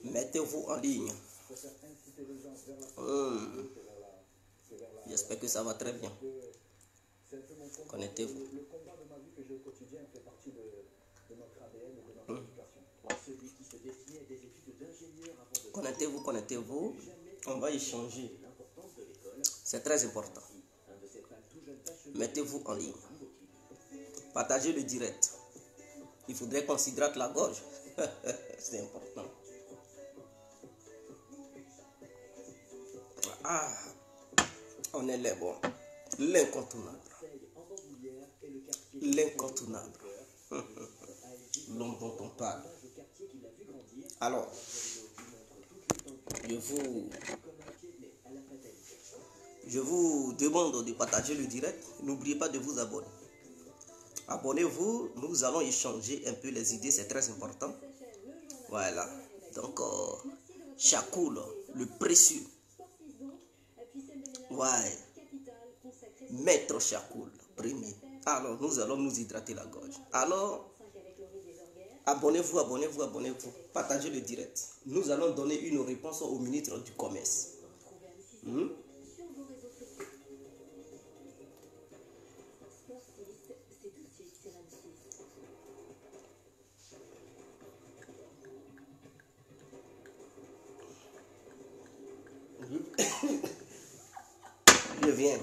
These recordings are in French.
Mettez-vous en ligne. J'espère que ça va très bien. Connectez-vous. Connectez-vous, connectez-vous. On va échanger. C'est très important. Mettez-vous en ligne. Partagez le direct. Il faudrait qu'on s'hydrate la gorge. C'est important. Ah, on est les bons. L'incontournable. L'incontournable. L'homme dont on parle. Alors, je vous demande de partager le direct. N'oubliez pas de vous abonner. Abonnez-vous, nous allons échanger un peu les idées, c'est très important. Voilà. Donc, Chakoul, le précieux. Ouais. Maître Chakoul, premier. Alors, nous allons nous hydrater la gorge. Alors, abonnez-vous, abonnez-vous, abonnez-vous. Partagez le direct. Nous allons donner une réponse au ministre du Commerce. Je viens.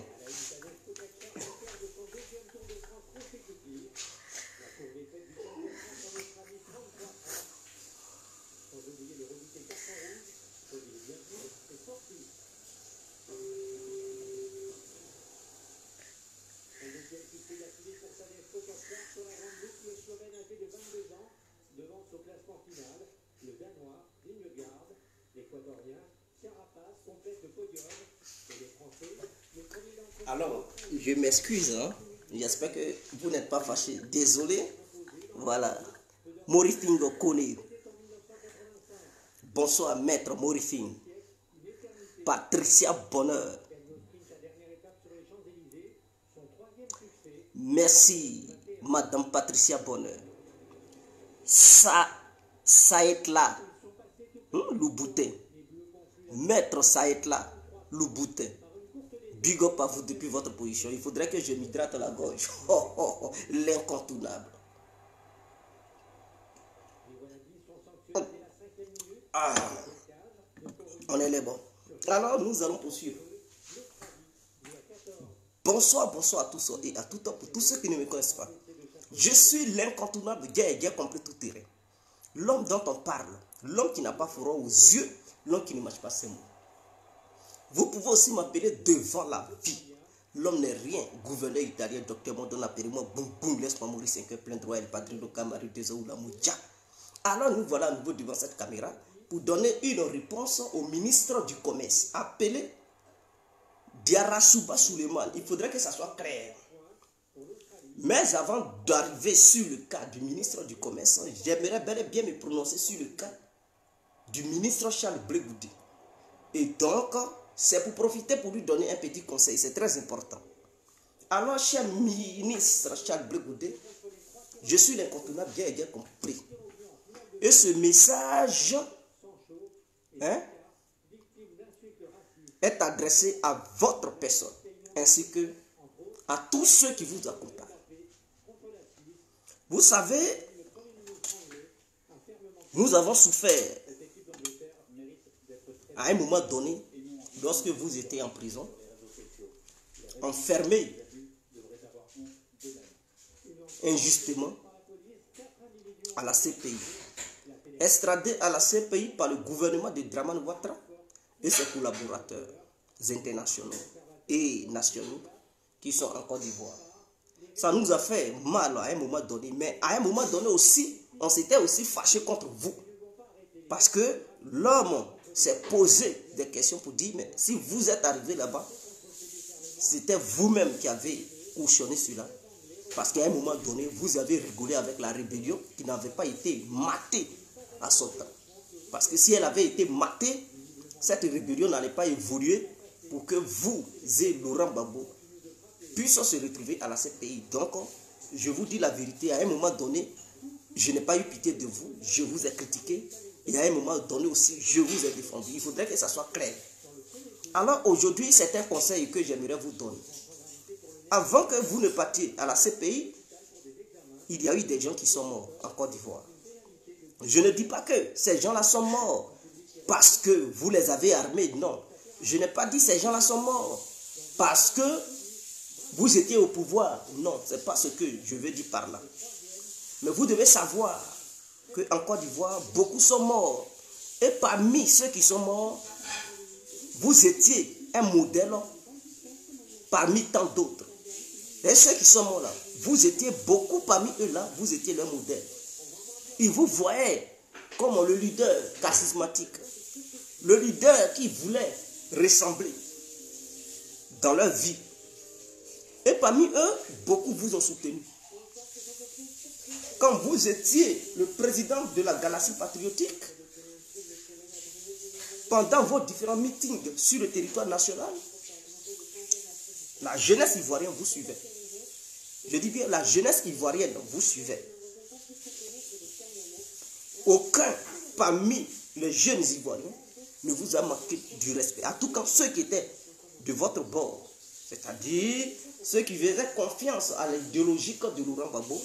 Alors, je m'excuse, hein. J'espère que vous n'êtes pas fâchés. Désolé. Voilà. Morifingo Kone. Bonsoir, maître Morifing. Patricia Bonheur. Merci, madame Patricia Bonheur. Saïtla. Louboutin. Maître Saïtla. Louboutin. Big up à vous depuis votre position. Il faudrait que je m'hydrate la gorge. L'incontournable. Ah, on est les bons. Alors, nous allons poursuivre. Bonsoir, bonsoir à tous et à tout temps pour tous ceux qui ne me connaissent pas. Je suis l'incontournable guerre complet tout terrain. L'homme dont on parle. L'homme qui n'a pas froid aux yeux. L'homme qui ne mâche pas ses mots. Vous pouvez aussi m'appeler devant la vie. L'homme n'est rien. Gouverneur italien, docteur Mondon, appelez-moi boum boum, laisse-moi mourir 5 heures plein droit, el padrino Camari de Zoula Moudja. Alors nous voilà à nouveau devant cette caméra pour donner une réponse au ministre du Commerce. Appelé Diarasouba Suleiman. Il faudrait que ça soit clair. Mais avant d'arriver sur le cas du ministre du Commerce, j'aimerais bel et bien me prononcer sur le cas du ministre Charles Blegoudé. Et donc, c'est pour profiter pour lui donner un petit conseil. C'est très important. Alors, cher ministre Charles Blegoudé, je suis l'incontournable bien compris. Et ce message est adressé à votre personne, ainsi que à tous ceux qui vous accompagnent. Vous savez, nous avons souffert à un moment donné, lorsque vous étiez en prison, enfermé injustement à la CPI, extradé à la CPI par le gouvernement de Dramane Ouattara et ses collaborateurs internationaux et nationaux qui sont en Côte d'Ivoire. Ça nous a fait mal à un moment donné, mais à un moment donné aussi, on s'était aussi fâché contre vous. Parce que l'homme s'est posé des questions pour dire, mais si vous êtes arrivé là-bas, c'était vous-même qui avez cautionné cela. Parce qu'à un moment donné, vous avez rigolé avec la rébellion qui n'avait pas été matée à son temps. Parce que si elle avait été matée, cette rébellion n'allait pas évoluer pour que vous et Laurent Gbagbo puissent se retrouver à la CPI. Donc, je vous dis la vérité, à un moment donné, je n'ai pas eu pitié de vous, je vous ai critiqué Et à un moment donné aussi, je vous ai défendu. Il faudrait que ça soit clair. Alors aujourd'hui, c'est un conseil que j'aimerais vous donner. Avant que vous ne partiez à la CPI, il y a eu des gens qui sont morts en Côte d'Ivoire. Je ne dis pas que ces gens-là sont morts parce que vous les avez armés. Non. Je n'ai pas dit que ces gens-là sont morts parce que vous étiez au pouvoir. Non, ce n'est pas ce que je veux dire par là. Mais vous devez savoir qu'en Côte d'Ivoire, beaucoup sont morts. Et parmi ceux qui sont morts, vous étiez un modèle parmi tant d'autres. Et ceux qui sont morts là, vous étiez beaucoup parmi eux là, vous étiez leur modèle. Ils vous voyaient comme le leader charismatique, le leader qui voulait ressembler dans leur vie. Et parmi eux, beaucoup vous ont soutenu. Quand vous étiez le président de la Galaxie patriotique, pendant vos différents meetings sur le territoire national, la jeunesse ivoirienne vous suivait. Je dis bien, la jeunesse ivoirienne vous suivait. Aucun parmi les jeunes ivoiriens ne vous a manqué du respect. En tout cas, ceux qui étaient de votre bord, c'est-à-dire ceux qui faisaient confiance à l'idéologie de Laurent Gbagbo,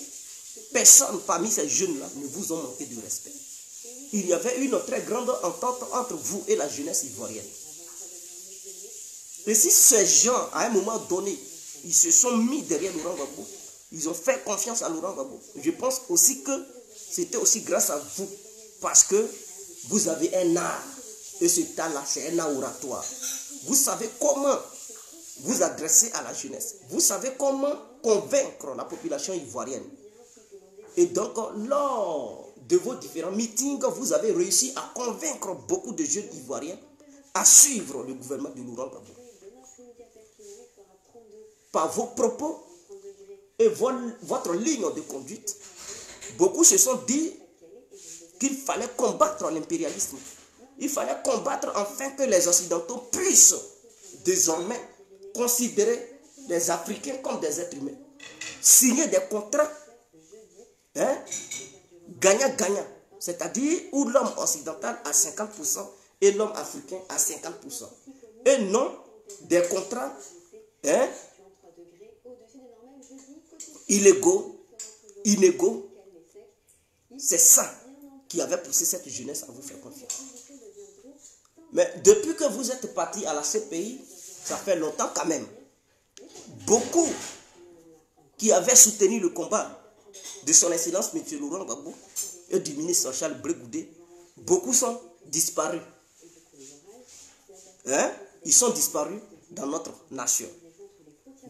personne parmi ces jeunes-là ne vous a manqué de respect. Il y avait une très grande entente entre vous et la jeunesse ivoirienne. Et si ces gens, à un moment donné, ils se sont mis derrière Laurent Gbagbo, ils ont fait confiance à Laurent Gbagbo, je pense aussi que c'était aussi grâce à vous, parce que vous avez un art, et cet art-là, c'est un art oratoire. Vous savez comment vous adresser à la jeunesse. Vous savez comment convaincre la population ivoirienne. Et donc, lors de vos différents meetings, vous avez réussi à convaincre beaucoup de jeunes ivoiriens à suivre le gouvernement de Laurent Gbagbo. Par vos propos et votre ligne de conduite, beaucoup se sont dit qu'il fallait combattre l'impérialisme. Il fallait combattre afin que les Occidentaux puissent désormais considérer les Africains comme des êtres humains. Signer des contrats gagnant-gagnant. C'est-à-dire où l'homme occidental a 50% et l'homme africain a 50%. Et non des contrats inégaux. C'est ça qui avait poussé cette jeunesse à vous faire confiance. Mais depuis que vous êtes parti à la CPI, ça fait longtemps quand même. Beaucoup qui avaient soutenu le combat de son excellence M. Laurent Gbagbo et du ministre Charles Blé-Goudé, beaucoup sont disparus. Ils sont disparus dans notre nation.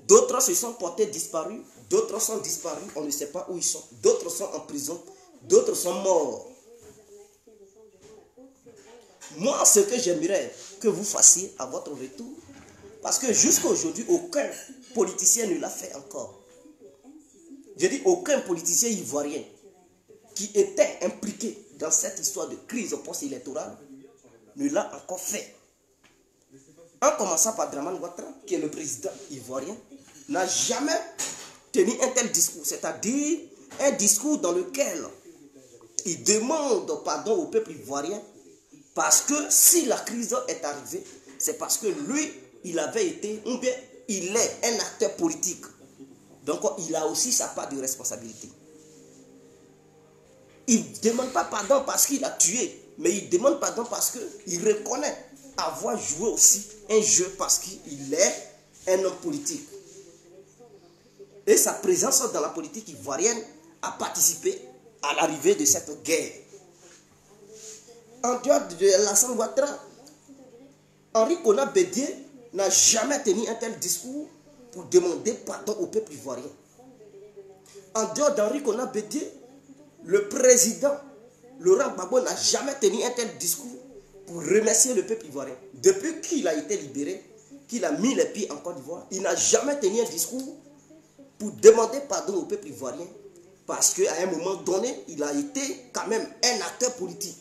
D'autres se sont portés disparus, d'autres sont disparus, on ne sait pas où ils sont. D'autres sont en prison, d'autres sont morts. Moi, ce que j'aimerais que vous fassiez à votre retour, parce que jusqu'à aujourd'hui, aucun politicien ne l'a fait encore. Je dis aucun politicien ivoirien qui était impliqué dans cette histoire de crise post-électorale ne l'a encore fait. En commençant par Dramane Ouattara, qui est le président ivoirien, n'a jamais tenu un tel discours, c'est-à-dire un discours dans lequel il demande pardon au peuple ivoirien parce que si la crise est arrivée, c'est parce que lui, il avait été, ou bien il est un acteur politique. Donc il a aussi sa part de responsabilité. Il ne demande pas pardon parce qu'il a tué, mais il demande pardon parce qu'il reconnaît avoir joué aussi un jeu parce qu'il est un homme politique. Et sa présence dans la politique ivoirienne a participé à l'arrivée de cette guerre. En dehors de Alassane Ouattara, Henri Konan Bédié n'a jamais tenu un tel discours pour demander pardon au peuple ivoirien. En dehors d'Henri Konan Bédié, le président Laurent Gbagbo n'a jamais tenu un tel discours pour remercier le peuple ivoirien. Depuis qu'il a été libéré, qu'il a mis les pieds en Côte d'Ivoire, il n'a jamais tenu un discours pour demander pardon au peuple ivoirien parce qu'à un moment donné, il a été quand même un acteur politique.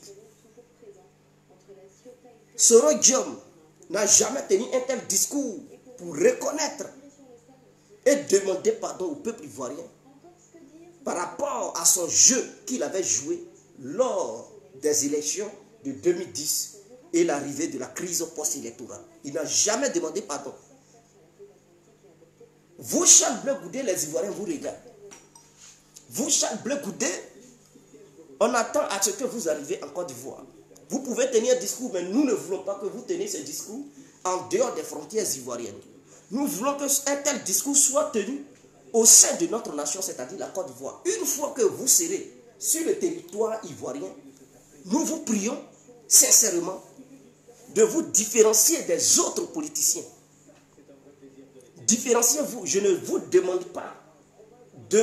Soro Diom n'a jamais tenu un tel discours pour reconnaître et demander pardon au peuple ivoirien par rapport à son jeu qu'il avait joué lors des élections de 2010 et l'arrivée de la crise post-électorale. Il n'a jamais demandé pardon. Vous, Charles Blé Goudé, les Ivoiriens vous regardent. Vous, Charles Blé Goudé, on attend à ce que vous arriviez en Côte d'Ivoire. Vous pouvez tenir un discours, mais nous ne voulons pas que vous teniez ce discours en dehors des frontières ivoiriennes. Nous voulons qu'un tel discours soit tenu au sein de notre nation, c'est-à-dire la Côte d'Ivoire. Une fois que vous serez sur le territoire ivoirien, nous vous prions sincèrement de vous différencier des autres politiciens. Différenciez-vous. Je ne vous demande pas de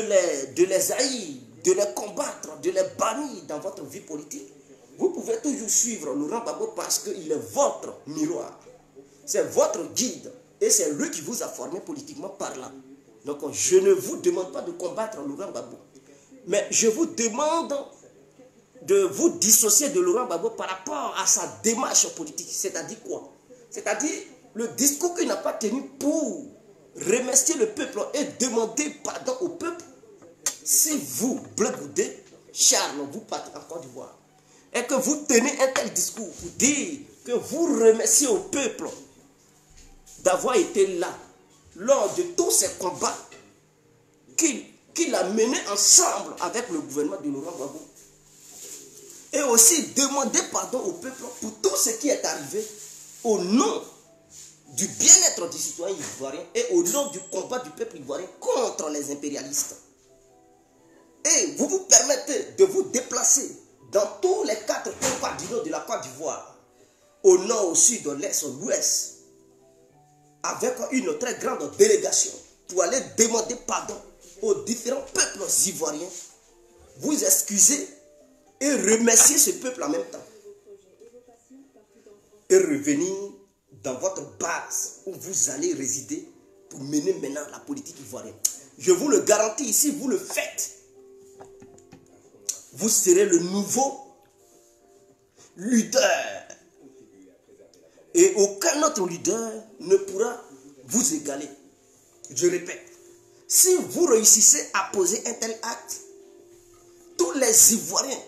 les haïr, de les combattre, de les bannir dans votre vie politique. Vous pouvez toujours suivre Laurent Gbagbo parce qu'il est votre miroir. C'est votre guide. Et c'est lui qui vous a formé politiquement parlant. Donc je ne vous demande pas de combattre Laurent Gbagbo. Mais je vous demande de vous dissocier de Laurent Gbagbo par rapport à sa démarche politique. C'est-à-dire quoi? C'est-à-dire le discours qu'il n'a pas tenu pour remercier le peuple et demander pardon au peuple. Si vous, Blé Goudé, Charles, vous partez en Côte d'Ivoire et que vous tenez un tel discours pour dire que vous remerciez au peuple d'avoir été là lors de tous ces combats qu'il a menés ensemble avec le gouvernement de Laurent Gbagbo, et aussi demander pardon au peuple pour tout ce qui est arrivé au nom du bien-être du citoyen ivoirien et au nom du combat du peuple ivoirien contre les impérialistes. Et vous vous permettez de vous déplacer dans tous les 4 coins cardinaux de la Côte d'Ivoire, au nord, au sud, au l'est, au l'ouest, avec une très grande délégation pour aller demander pardon aux différents peuples ivoiriens, vous excuser et remercier ce peuple en même temps. Et revenir dans votre base où vous allez résider pour mener maintenant la politique ivoirienne. Je vous le garantis, si vous le faites, vous serez le nouveau leader. Et aucun autre leader ne pourra vous égaler. Je répète, si vous réussissez à poser un tel acte, tous les Ivoiriens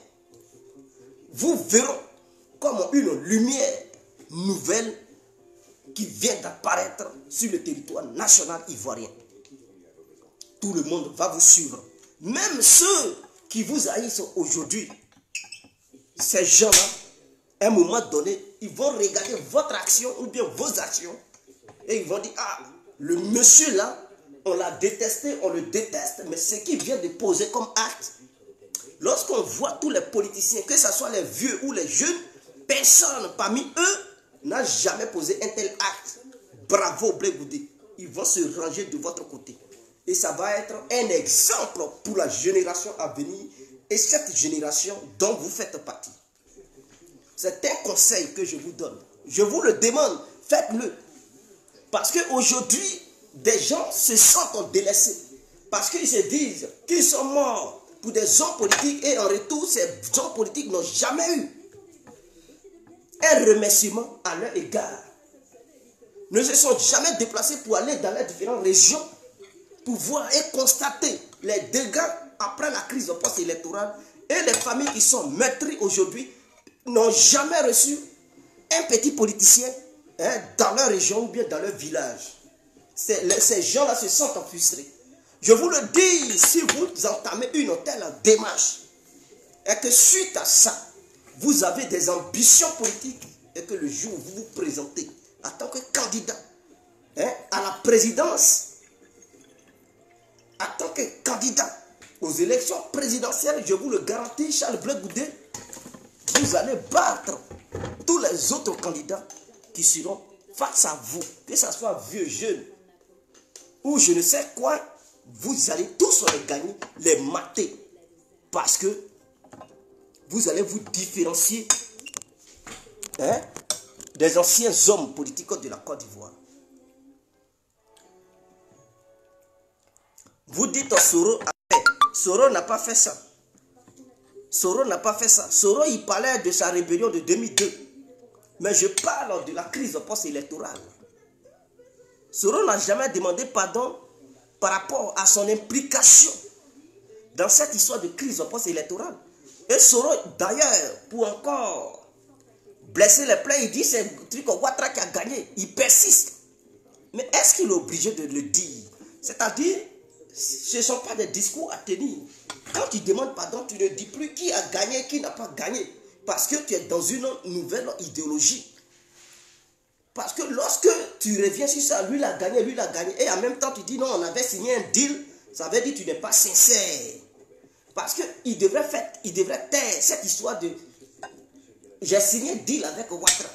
vous verront comme une lumière nouvelle qui vient d'apparaître sur le territoire national ivoirien. Tout le monde va vous suivre. Même ceux qui vous haïssent aujourd'hui, ces gens-là, à un moment donné, ils vont regarder votre action ou bien vos actions et ils vont dire, ah, le monsieur là, on l'a détesté, on le déteste, mais ce qu'il vient de poser comme acte, lorsqu'on voit tous les politiciens, que ce soit les vieux ou les jeunes, personne parmi eux n'a jamais posé un tel acte. Bravo Blé Goudé. Ils vont se ranger de votre côté. Et ça va être un exemple pour la génération à venir et cette génération dont vous faites partie. C'est un conseil que je vous donne. Je vous le demande, faites-le. Parce qu'aujourd'hui, des gens se sentent délaissés. Parce qu'ils se disent qu'ils sont morts pour des hommes politiques et en retour, ces hommes politiques n'ont jamais eu un remerciement à leur égard. Ne se sont jamais déplacés pour aller dans les différentes régions pour voir et constater les dégâts après la crise post-électorale, et les familles qui sont meurtries aujourd'hui n'ont jamais reçu un petit politicien dans leur région ou bien dans leur village. Ces gens-là se sentent frustrés. Je vous le dis, si vous entamez une telle démarche et que suite à ça, vous avez des ambitions politiques et que le jour où vous vous présentez en tant que candidat à la présidence, en tant que candidat aux élections présidentielles, je vous le garantis, Charles Blé Goudé, vous allez battre tous les autres candidats qui seront face à vous, que ce soit vieux, jeune ou je ne sais quoi, vous allez tous les gagner, les mater, parce que vous allez vous différencier des anciens hommes politiques de la Côte d'Ivoire. Vous dites Soro, Soro n'a pas fait ça. Soro n'a pas fait ça. Soro, il parlait de sa rébellion de 2002. Mais je parle de la crise post-électorale. Soro n'a jamais demandé pardon par rapport à son implication dans cette histoire de crise post-électorale. Et Soro, d'ailleurs, pour encore blesser les plaies, il dit c'est un truc Ouattara qui a gagné. Il persiste. Mais est-ce qu'il est obligé de le dire? C'est-à-dire, ce ne sont pas des discours à tenir. Quand tu demandes pardon, tu ne dis plus qui a gagné, qui n'a pas gagné. Parce que tu es dans une nouvelle idéologie. Parce que lorsque tu reviens sur ça, lui l'a gagné, et en même temps tu dis non, on avait signé un deal, ça veut dire que tu n'es pas sincère. Parce qu'il devrait taire cette histoire de j'ai signé un deal avec Ouattara.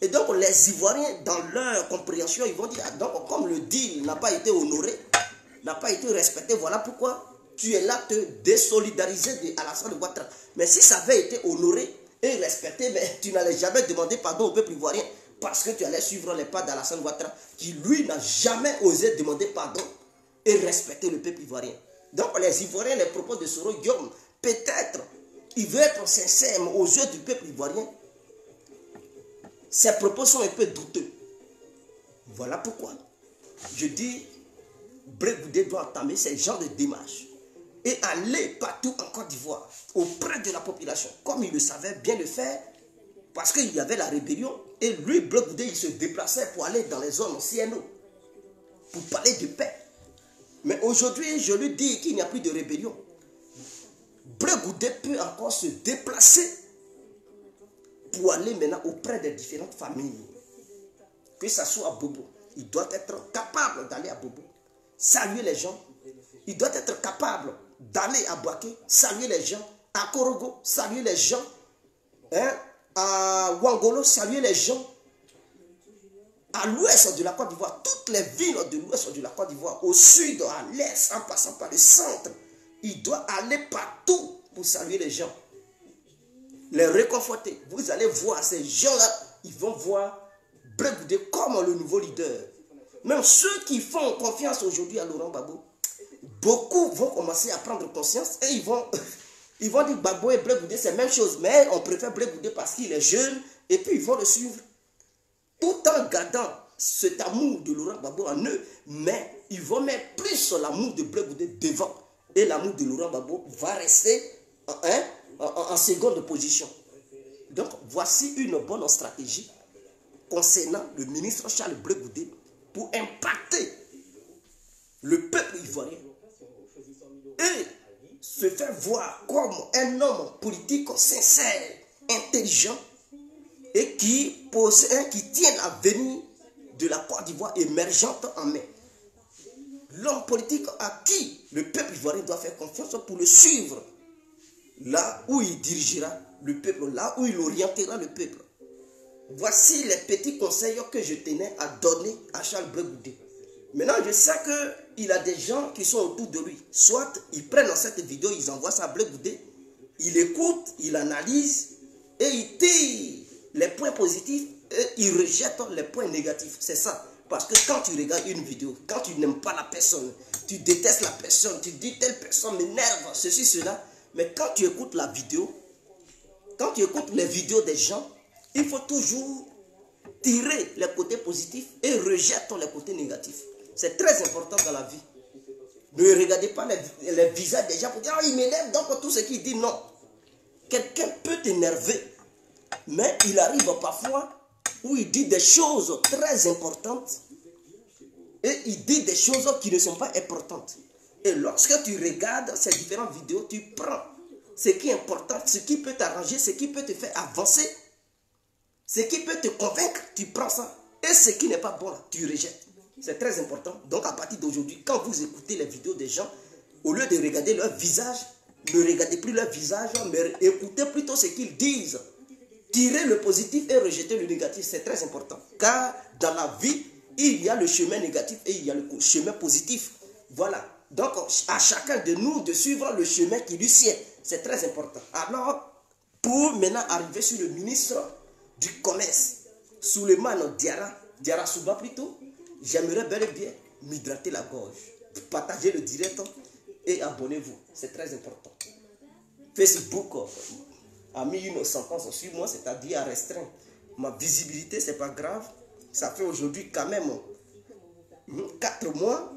Et donc les Ivoiriens, dans leur compréhension, ils vont dire, ah, donc comme le deal n'a pas été honoré, n'a pas été respecté, voilà pourquoi tu es là te désolidariser de Alassane Ouattara. Mais si ça avait été honoré et respecté, mais tu n'allais jamais demander pardon au peuple ivoirien parce que tu allais suivre les pas d'Alassane Ouattara, qui lui n'a jamais osé demander pardon et respecter le peuple ivoirien. Donc les Ivoiriens, les propos de Soro Guillaume, peut-être, il veut être sincère, mais aux yeux du peuple ivoirien, ses propos sont un peu douteux. Voilà pourquoi je dis, Blé Goudé doit entamer ce genre de démarches et aller partout en Côte d'Ivoire, auprès de la population, comme il le savait bien le faire, parce qu'il y avait la rébellion, et lui, Blé Goudé, il se déplaçait pour aller dans les zones CNO, pour parler de paix. Mais aujourd'hui, je lui dis qu'il n'y a plus de rébellion. Blé Goudé peut encore se déplacer pour aller maintenant auprès des différentes familles. Que ce soit à Bobo, il doit être capable d'aller à Bobo, saluer les gens. Il doit être capable d'aller à Boaké, saluer les gens. À Korogo, saluer les gens. À Ouangolo, saluer les gens. À l'ouest de la Côte d'Ivoire, toutes les villes de l'ouest de la Côte d'Ivoire, au sud, à l'est, en passant par le centre, il doit aller partout pour saluer les gens. Les réconforter. Vous allez voir ces gens-là, ils vont voir Blé Goudé comme le nouveau leader. Même ceux qui font confiance aujourd'hui à Laurent Gbagbo, beaucoup vont commencer à prendre conscience et ils vont dire Gbagbo et Blé Goudé c'est la même chose, mais on préfère Blé Goudé parce qu'il est jeune et puis ils vont le suivre. Tout en gardant cet amour de Laurent Gbagbo en eux, mais ils vont mettre plus l'amour de Blé Goudé devant. Et l'amour de Laurent Gbagbo va rester en seconde position. Donc voici une bonne stratégie concernant le ministre Charles Blé Goudé pour impacter le peuple ivoirien et se faire voir comme un homme politique sincère, intelligent et qui tient l'avenir de la Côte d'Ivoire émergente en main. L'homme politique à qui le peuple ivoirien doit faire confiance pour le suivre là où il dirigera le peuple, là où il orientera le peuple. Voici les petits conseils que je tenais à donner à Charles Blé Goudé. Maintenant, je sais qu'il a des gens qui sont autour de lui. Soit ils prennent dans cette vidéo, ils envoient ça à Blé Goudé, il écoute, il analyse et il tire les points positifs et il rejette les points négatifs. C'est ça. Parce que quand tu regardes une vidéo, quand tu n'aimes pas la personne, tu détestes la personne, tu dis telle personne m'énerve, ceci, cela. Mais quand tu écoutes la vidéo, quand tu écoutes les vidéos des gens, il faut toujours tirer les côtés positifs et rejeter les côtés négatifs. C'est très important dans la vie. Ne regardez pas les visages des gens pour dire « Ah, il m'énerve, donc tout ce qu'il dit, non. » Quelqu'un peut t'énerver, mais il arrive parfois où il dit des choses très importantes et il dit des choses qui ne sont pas importantes. Et lorsque tu regardes ces différentes vidéos, tu prends ce qui est important, ce qui peut t'arranger, ce qui peut te faire avancer, ce qui peut te convaincre, tu prends ça. Et ce qui n'est pas bon, tu rejettes. C'est très important. Donc à partir d'aujourd'hui, quand vous écoutez les vidéos des gens, au lieu de regarder leur visage, ne regardez plus leur visage, mais écoutez plutôt ce qu'ils disent. Tirez le positif et rejetez le négatif, c'est très important. Car dans la vie, il y a le chemin négatif et il y a le chemin positif. Voilà. Donc à chacun de nous de suivre le chemin qui lui sied. C'est très important. Alors, pour maintenant arriver sur le ministre du Commerce, Souleymane Diarra Souba plutôt, j'aimerais bel et bien m'hydrater la gorge. Partagez le direct et abonnez-vous. C'est très important. Facebook a mis une sentence sur moi, c'est-à-dire à restreindre ma visibilité, c'est pas grave. Ça fait aujourd'hui quand même 4 mois.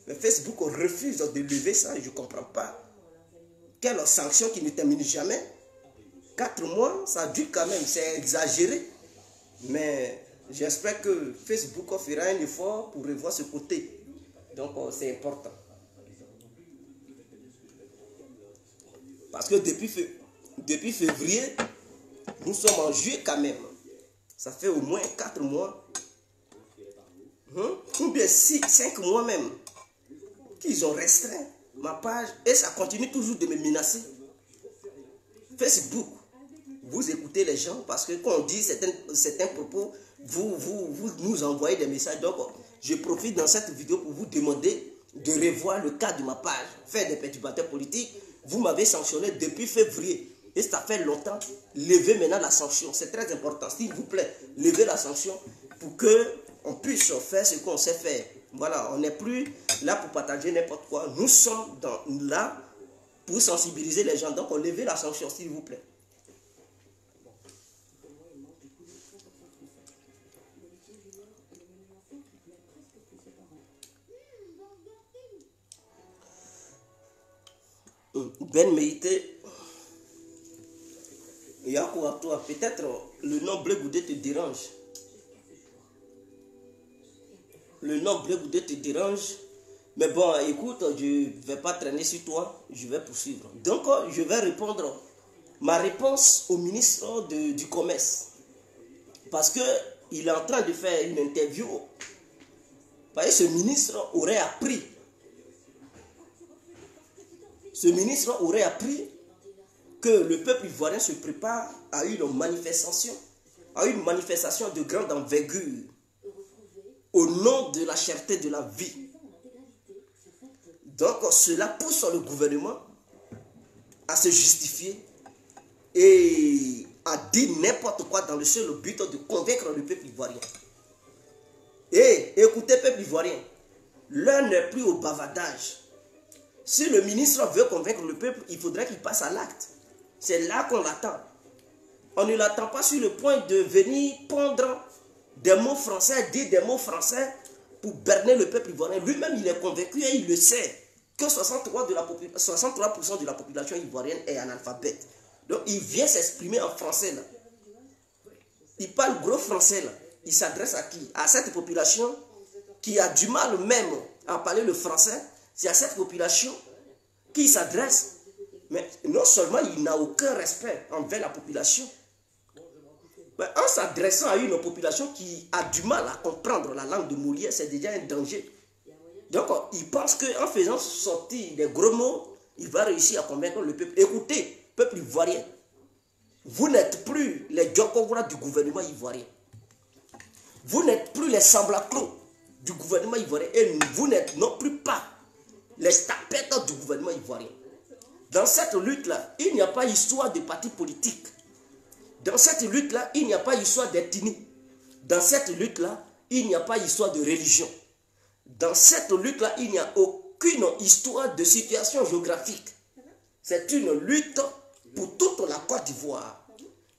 Mais Facebook refuse de lever ça, je ne comprends pas. Quelle sanction qui ne termine jamais? 4 mois, ça dure quand même, c'est exagéré. Mais j'espère que Facebook fera un effort pour revoir ce côté. Donc c'est important. Parce que depuis février, nous sommes en juillet quand même. Ça fait au moins 4 mois. Ou bien 5 mois même. Qu'ils ont restreint ma page. Et ça continue toujours de me menacer. Facebook, vous écoutez les gens parce que quand on dit certains propos, vous nous envoyez des messages. Donc, je profite dans cette vidéo pour vous demander de revoir le cas de ma page. Faire des perturbateurs politiques. Vous m'avez sanctionné depuis février. Et ça fait longtemps. Levez maintenant la sanction. C'est très important. S'il vous plaît, levez la sanction pour qu'on puisse faire ce qu'on sait faire. Voilà, on n'est plus là pour partager n'importe quoi. Nous sommes là pour sensibiliser les gens. Donc, on levez la sanction, s'il vous plaît. Ben Meïté, il y a quoi à toi? Peut-être le nom Blé Goudé te dérange. Le nom Blé Goudé te dérange. Mais bon, écoute, je ne vais pas traîner sur toi, je vais poursuivre. Donc, je vais répondre ma réponse au ministre du Commerce. Parce qu'il est en train de faire une interview. Vous voyez, ce ministre aurait appris. Ce ministre aurait appris que le peuple ivoirien se prépare à une manifestation de grande envergure au nom de la cherté de la vie. Donc cela pousse le gouvernement à se justifier et à dire n'importe quoi dans le seul but de convaincre le peuple ivoirien. Et écoutez, peuple ivoirien, l'heure n'est plus au bavardage. Si le ministre veut convaincre le peuple, il faudrait qu'il passe à l'acte. C'est là qu'on l'attend. On ne l'attend pas sur le point de venir pondre des mots français, dire des mots français pour berner le peuple ivoirien. Lui-même, il est convaincu et il le sait que 63% de la population ivoirienne est analphabète. Donc, il vient s'exprimer en français là. Il parle gros français là. Il s'adresse à qui? À cette population qui a du mal même à parler le français. C'est à cette population qui s'adresse. Mais non seulement il n'a aucun respect envers la population, mais en s'adressant à une population qui a du mal à comprendre la langue de Molière, c'est déjà un danger. Donc il pense qu'en faisant sortir des gros mots, il va réussir à convaincre le peuple. Écoutez, peuple ivoirien, vous n'êtes plus les Djokogra du gouvernement ivoirien. Vous n'êtes plus les Samblaclos du gouvernement ivoirien. Et vous n'êtes non plus pas les tapettes du gouvernement ivoirien. Dans cette lutte-là, il n'y a pas histoire de parti politique. Dans cette lutte-là, il n'y a pas histoire d'ethnie. Dans cette lutte-là, il n'y a pas histoire de religion. Dans cette lutte-là, il n'y a aucune histoire de situation géographique. C'est une lutte pour toute la Côte d'Ivoire.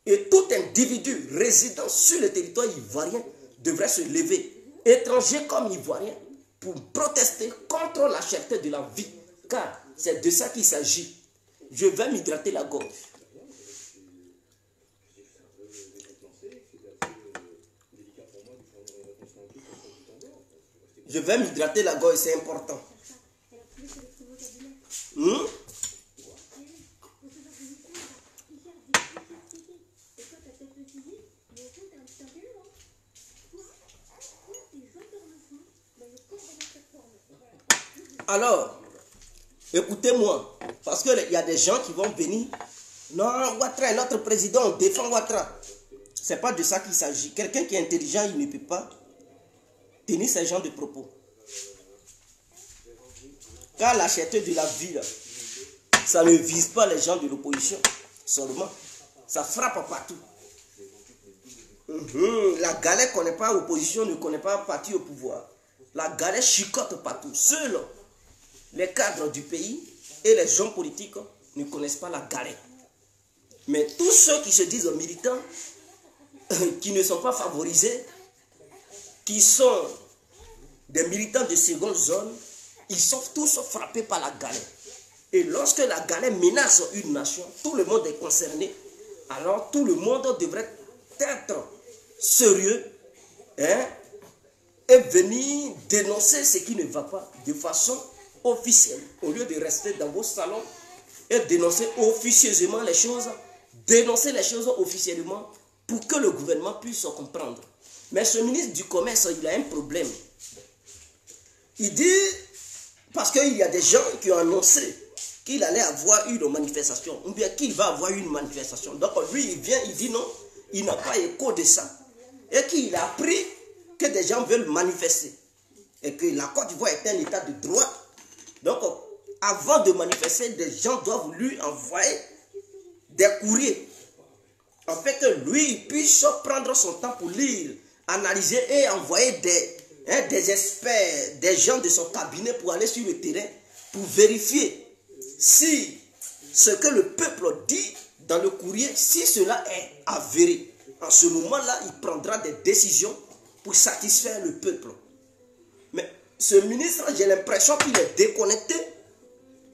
Et tout individu résidant sur le territoire ivoirien devrait se lever, étranger comme ivoirien, pour protester contre la cherté de la vie. Car c'est de ça qu'il s'agit. Je vais m'hydrater la gorge. Je vais m'hydrater la gorge, c'est important. Alors, écoutez-moi, parce qu'il y a des gens qui vont venir. Non, Ouattara est notre président, on défend Ouattara. Ce n'est pas de ça qu'il s'agit. Quelqu'un qui est intelligent, il ne peut pas tenir ce genre de propos. Car la cherté de la vie, là, ça ne vise pas les gens de l'opposition seulement. Ça frappe partout. La galère ne connaît pas l'opposition, ne connaît pas parti au pouvoir. La galère chicote partout. Seuls les cadres du pays et les hommes politiques ne connaissent pas la galère. Mais tous ceux qui se disent militants, qui ne sont pas favorisés, qui sont des militants de seconde zone, ils sont tous frappés par la galère. Et lorsque la galère menace une nation, tout le monde est concerné. Alors tout le monde devrait être sérieux, hein, et venir dénoncer ce qui ne va pas de façon officielle. Au lieu de rester dans vos salons et dénoncer officieusement les choses, dénoncer les choses officiellement pour que le gouvernement puisse comprendre. Mais ce ministre du Commerce, il a un problème. Il dit, parce qu'il y a des gens qui ont annoncé qu'il allait avoir une manifestation, ou bien qu'il va avoir une manifestation. Donc lui, il vient, il dit non, il n'a pas écho de ça. Et qu'il a appris que des gens veulent manifester. Et que la Côte d'Ivoire est un état de droit. Donc, avant de manifester, des gens doivent lui envoyer des courriers. En fait, que lui, il puisse prendre son temps pour lire, analyser et envoyer des experts, des gens de son cabinet pour aller sur le terrain, pour vérifier si ce que le peuple dit dans le courrier, si cela est avéré. En ce moment-là, il prendra des décisions pour satisfaire le peuple. Mais ce ministre, j'ai l'impression qu'il est déconnecté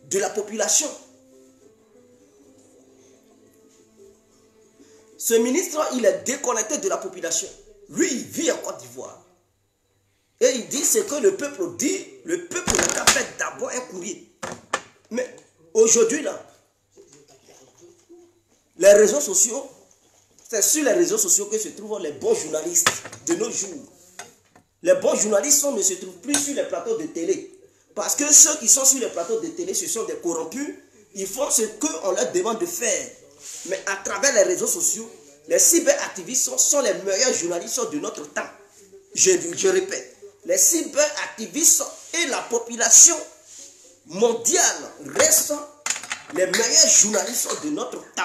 de la population. Ce ministre, il est déconnecté de la population. Lui, il vit en Côte d'Ivoire. Et il dit ce que le peuple dit, le peuple a fait d'abord un courrier. Mais aujourd'hui, là, les réseaux sociaux, c'est sur les réseaux sociaux que se trouvent les bons journalistes de nos jours. Les bons journalistes ne se trouvent plus sur les plateaux de télé. Parce que ceux qui sont sur les plateaux de télé, ce sont des corrompus. Ils font ce qu'on leur demande de faire. Mais à travers les réseaux sociaux, les cyberactivistes sont les meilleurs journalistes de notre temps. Je répète, les cyberactivistes et la population mondiale restent les meilleurs journalistes de notre temps.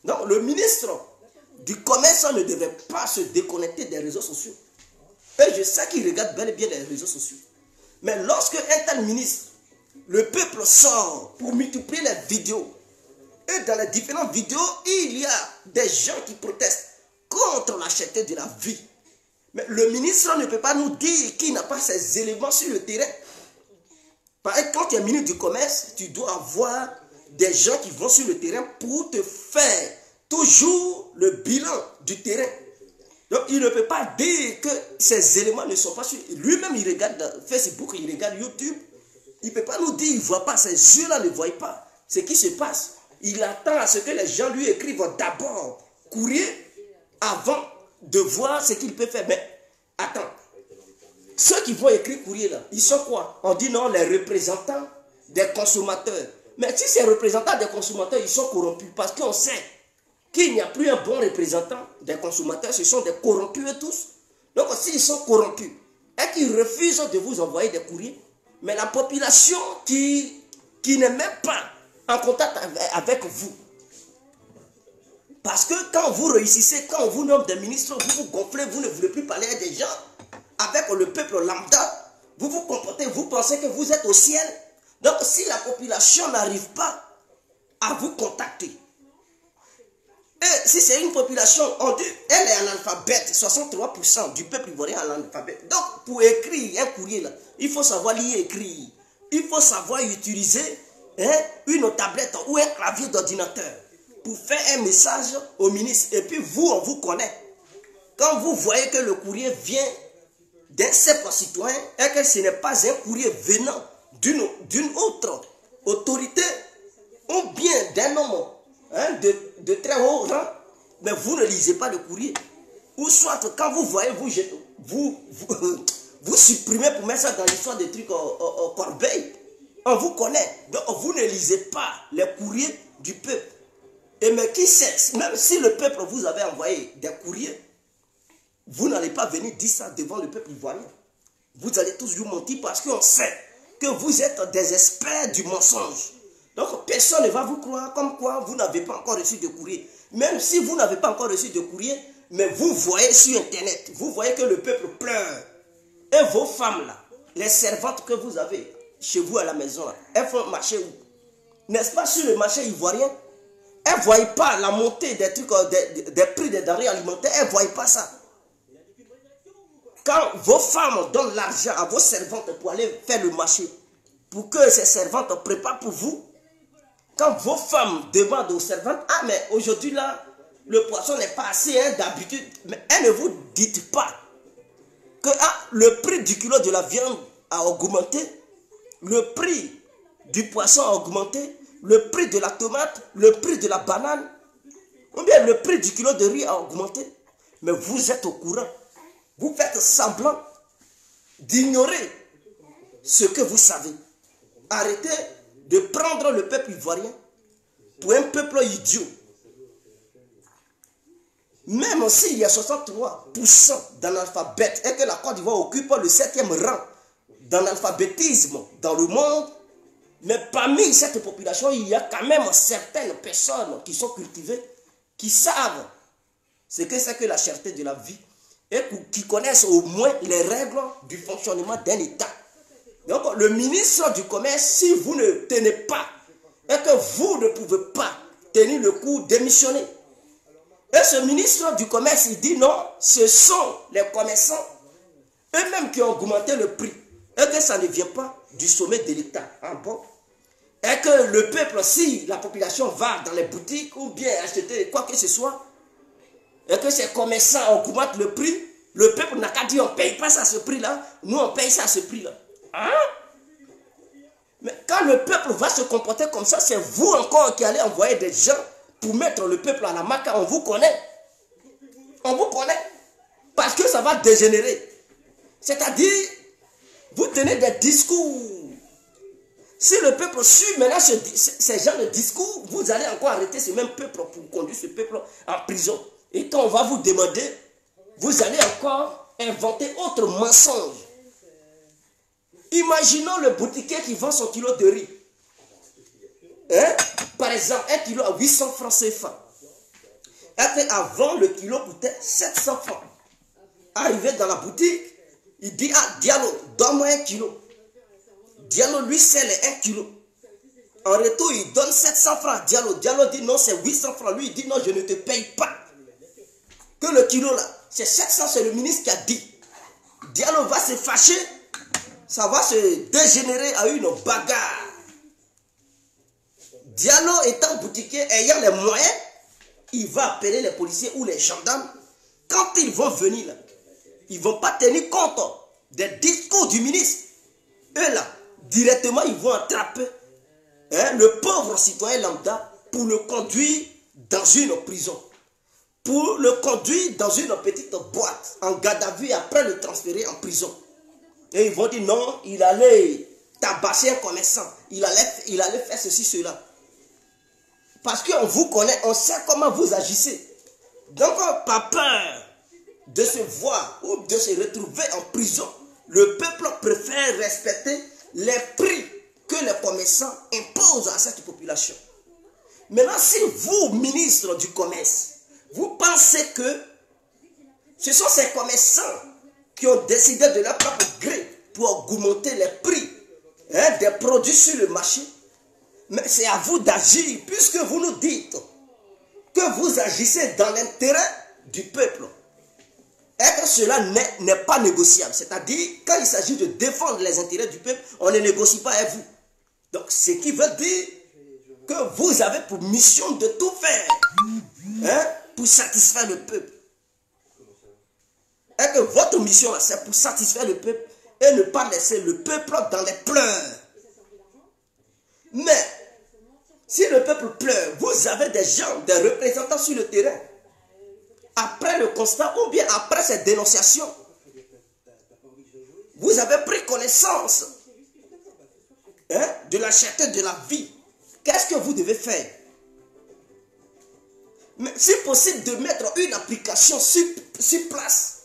Donc le ministre du Commerce ne devrait pas se déconnecter des réseaux sociaux. Et je sais qu'il regarde bel et bien les réseaux sociaux. Mais lorsque un tel ministre, le peuple sort pour multiplier les vidéos, et dans les différentes vidéos, il y a des gens qui protestent contre la cherté de la vie. Mais le ministre ne peut pas nous dire qu'il n'a pas ces éléments sur le terrain. Par exemple, quand tu es ministre du Commerce, tu dois avoir des gens qui vont sur le terrain pour te faire toujours le bilan du terrain. Donc, il ne peut pas dire que ces éléments ne sont pas sur... Lui-même, il regarde Facebook, il regarde YouTube. Il ne peut pas nous dire, il ne voit pas, ses yeux-là ne voient pas ce qui se passe. Il attend à ce que les gens lui écrivent d'abord courrier avant de voir ce qu'il peut faire. Mais attends, ceux qui vont écrire courrier là, ils sont quoi? On dit non, les représentants des consommateurs. Mais si ces représentants des consommateurs, ils sont corrompus parce qu'on sait qu'il n'y a plus un bon représentant des consommateurs, ce sont des corrompus tous. Donc s'ils sont corrompus et qu'ils refusent de vous envoyer des courriers, mais la population qui n'est même pas en contact avec vous. Parce que quand vous réussissez, quand on vous nomme des ministres, vous vous gonflez, vous ne voulez plus parler à des gens. Avec le peuple lambda, vous vous comportez, vous pensez que vous êtes au ciel. Donc si la population n'arrive pas à vous contacter, et si c'est une population, on dit, elle est analphabète, 63% du peuple ivoirien est analphabète. Donc pour écrire un courrier, là, il faut savoir lire et écrire. Il faut savoir utiliser une tablette ou un clavier d'ordinateur pour faire un message au ministre. Et puis vous, on vous connaît. Quand vous voyez que le courrier vient d'un simple citoyen et que ce n'est pas un courrier venant d'une autre autorité ou bien d'un homme de très haut rang, mais vous ne lisez pas le courrier. Ou soit quand vous voyez, vous supprimez pour mettre ça dans l'histoire des trucs au corbeil. On vous connaît. Donc vous ne lisez pas les courriers du peuple. Et mais qui sait, même si le peuple vous avait envoyé des courriers, vous n'allez pas venir dire ça devant le peuple ivoirien. Vous allez toujours mentir parce qu'on sait que vous êtes des experts du mensonge. Donc personne ne va vous croire comme quoi vous n'avez pas encore reçu de courrier. Même si vous n'avez pas encore reçu de courrier, mais vous voyez sur internet, vous voyez que le peuple pleure. Et vos femmes là, les servantes que vous avez chez vous à la maison là, elles font marcher où? N'est-ce pas sur le marché ivoirien? Elles ne voient pas la montée des trucs, des prix des denrées alimentaires, elles ne voient pas ça. Quand vos femmes donnent l'argent à vos servantes pour aller faire le marché, pour que ces servantes préparent pour vous, quand vos femmes demandent aux servantes, ah mais aujourd'hui là, le poisson n'est pas assez hein, d'habitude, mais elles ne vous dites pas que le prix du kilo de la viande a augmenté, le prix du poisson a augmenté, le prix de la tomate, le prix de la banane, ou bien le prix du kilo de riz a augmenté. Mais vous êtes au courant. Vous faites semblant d'ignorer ce que vous savez. Arrêtez de prendre le peuple ivoirien pour un peuple idiot. Même s'il y a 63% d'analphabètes et que la Côte d'Ivoire occupe le 7e rang d'analphabétisme dans le monde, mais parmi cette population, il y a quand même certaines personnes qui sont cultivées, qui savent ce que c'est que la cherté de la vie et qui connaissent au moins les règles du fonctionnement d'un État. Donc le ministre du Commerce, si vous ne tenez pas et que vous ne pouvez pas tenir le coup, démissionner. Et ce ministre du Commerce, il dit non, ce sont les commerçants eux-mêmes qui ont augmenté le prix. Et que ça ne vient pas du sommet de l'État. Ah bon? Et que le peuple, si la population va dans les boutiques ou bien acheter quoi que ce soit, et que ces commerçants augmentent le prix, le peuple n'a qu'à dire on ne paye pas ça à ce prix-là, nous on paye ça à ce prix-là. Hein? Mais quand le peuple va se comporter comme ça, c'est vous encore qui allez envoyer des gens pour mettre le peuple à la maca. On vous connaît. On vous connaît. Parce que ça va dégénérer. C'est-à-dire, vous tenez des discours. Si le peuple suit maintenant ces gens de discours, vous allez encore arrêter ce même peuple pour conduire ce peuple en prison. Et quand on va vous demander, vous allez encore inventer autre mensonge. Imaginons le boutiquier qui vend son kilo de riz. Hein? Par exemple, un kilo à 800 francs CFA. Et avant, le kilo coûtait 700 francs. Arrivé dans la boutique, il dit, ah, Diallo, donne-moi 1 kilo. Diallo, lui, c'est les 1 kilo. En retour, il donne 700 francs. Diallo dit, non, c'est 800 francs. Lui, il dit, non, je ne te paye pas. Que le kilo, là, c'est 700, c'est le ministre qui a dit. Diallo va se fâcher. Ça va se dégénérer à une bagarre. Diallo étant boutiquier, ayant les moyens, il va appeler les policiers ou les gendarmes. Quand ils vont venir là, ils ne vont pas tenir compte des discours du ministre. Eux là, directement, ils vont attraper le pauvre citoyen lambda pour le conduire dans une prison. Pour le conduire dans une petite boîte en garde à vue et après le transférer en prison. Et ils vont dire non, il allait tabasser un commerçant. Il allait faire ceci, cela. Parce qu'on vous connaît, on sait comment vous agissez. Donc, pas peur de se voir ou de se retrouver en prison. Le peuple préfère respecter les prix que les commerçants imposent à cette population. Maintenant, si vous, ministre du Commerce, vous pensez que ce sont ces commerçants qui ont décidé de leur propre gré pour augmenter les prix des produits sur le marché, mais c'est à vous d'agir, puisque vous nous dites que vous agissez dans l'intérêt du peuple. Et que cela n'est pas négociable. C'est-à-dire, quand il s'agit de défendre les intérêts du peuple, on ne négocie pas avec vous. Donc, ce qui veut dire que vous avez pour mission de tout faire pour satisfaire le peuple. Et que votre mission, c'est pour satisfaire le peuple et ne pas laisser le peuple dans les pleurs. Mais, si le peuple pleure, vous avez des gens, des représentants sur le terrain. Après le constat ou bien après cette dénonciation, vous avez pris connaissance de la cherté de la vie. Qu'est-ce que vous devez faire? Mais si possible de mettre une application sur place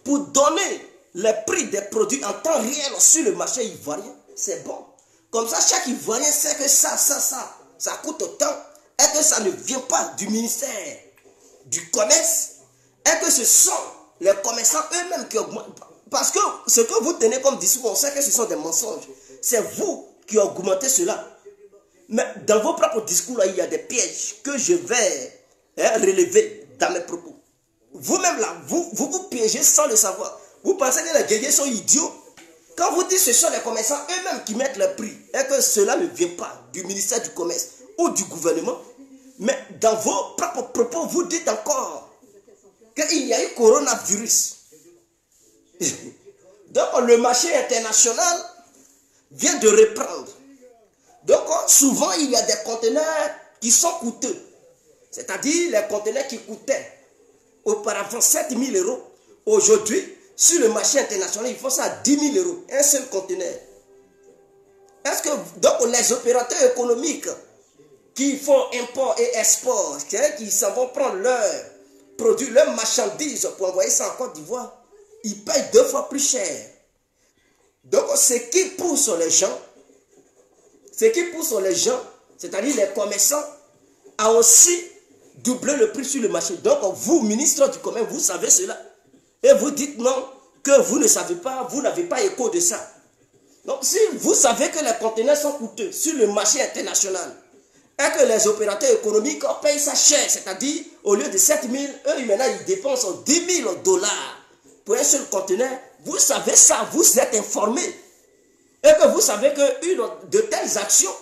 pour donner les prix des produits en temps réel sur le marché ivoirien, c'est bon. Comme ça, chaque Ivoirien sait que ça coûte autant et que ça ne vient pas du ministère du Commerce et que ce sont les commerçants eux-mêmes qui augmentent. Parce que ce que vous tenez comme discours, on sait que ce sont des mensonges. C'est vous qui augmentez cela. Mais dans vos propres discours, là, il y a des pièges que je vais relever dans mes propos. Vous-même là, vous piégez sans le savoir. Vous pensez que les guerriers sont idiots? Quand vous dites que ce sont les commerçants eux-mêmes qui mettent le prix et que cela ne vient pas du ministère du Commerce ou du gouvernement, mais dans vos propres propos, vous dites encore qu'il y a eu coronavirus. Donc le marché international vient de reprendre. Donc souvent il y a des conteneurs qui sont coûteux. C'est-à-dire les conteneurs qui coûtaient auparavant 7 000 €. Aujourd'hui, sur le marché international, ils font ça à 10 000 €. Un seul conteneur. Est-ce que donc les opérateurs économiques qui font import et export, qui s'en vont prendre leurs produits, leurs marchandises pour envoyer ça en Côte d'Ivoire, ils payent 2 fois plus cher. Donc ce qui pousse les gens, c'est-à-dire les commerçants, à aussi doubler le prix sur le marché. Donc vous, ministre du Commerce, vous savez cela. Et vous dites non, que vous ne savez pas, vous n'avez pas écho de ça. Donc si vous savez que les conteneurs sont coûteux sur le marché international, et que les opérateurs économiques payent ça cher, c'est-à-dire au lieu de 7 000, eux maintenant ils dépensent 10 000 $ pour un seul conteneur, vous savez ça, vous êtes informés. Et que vous savez que de telles actions,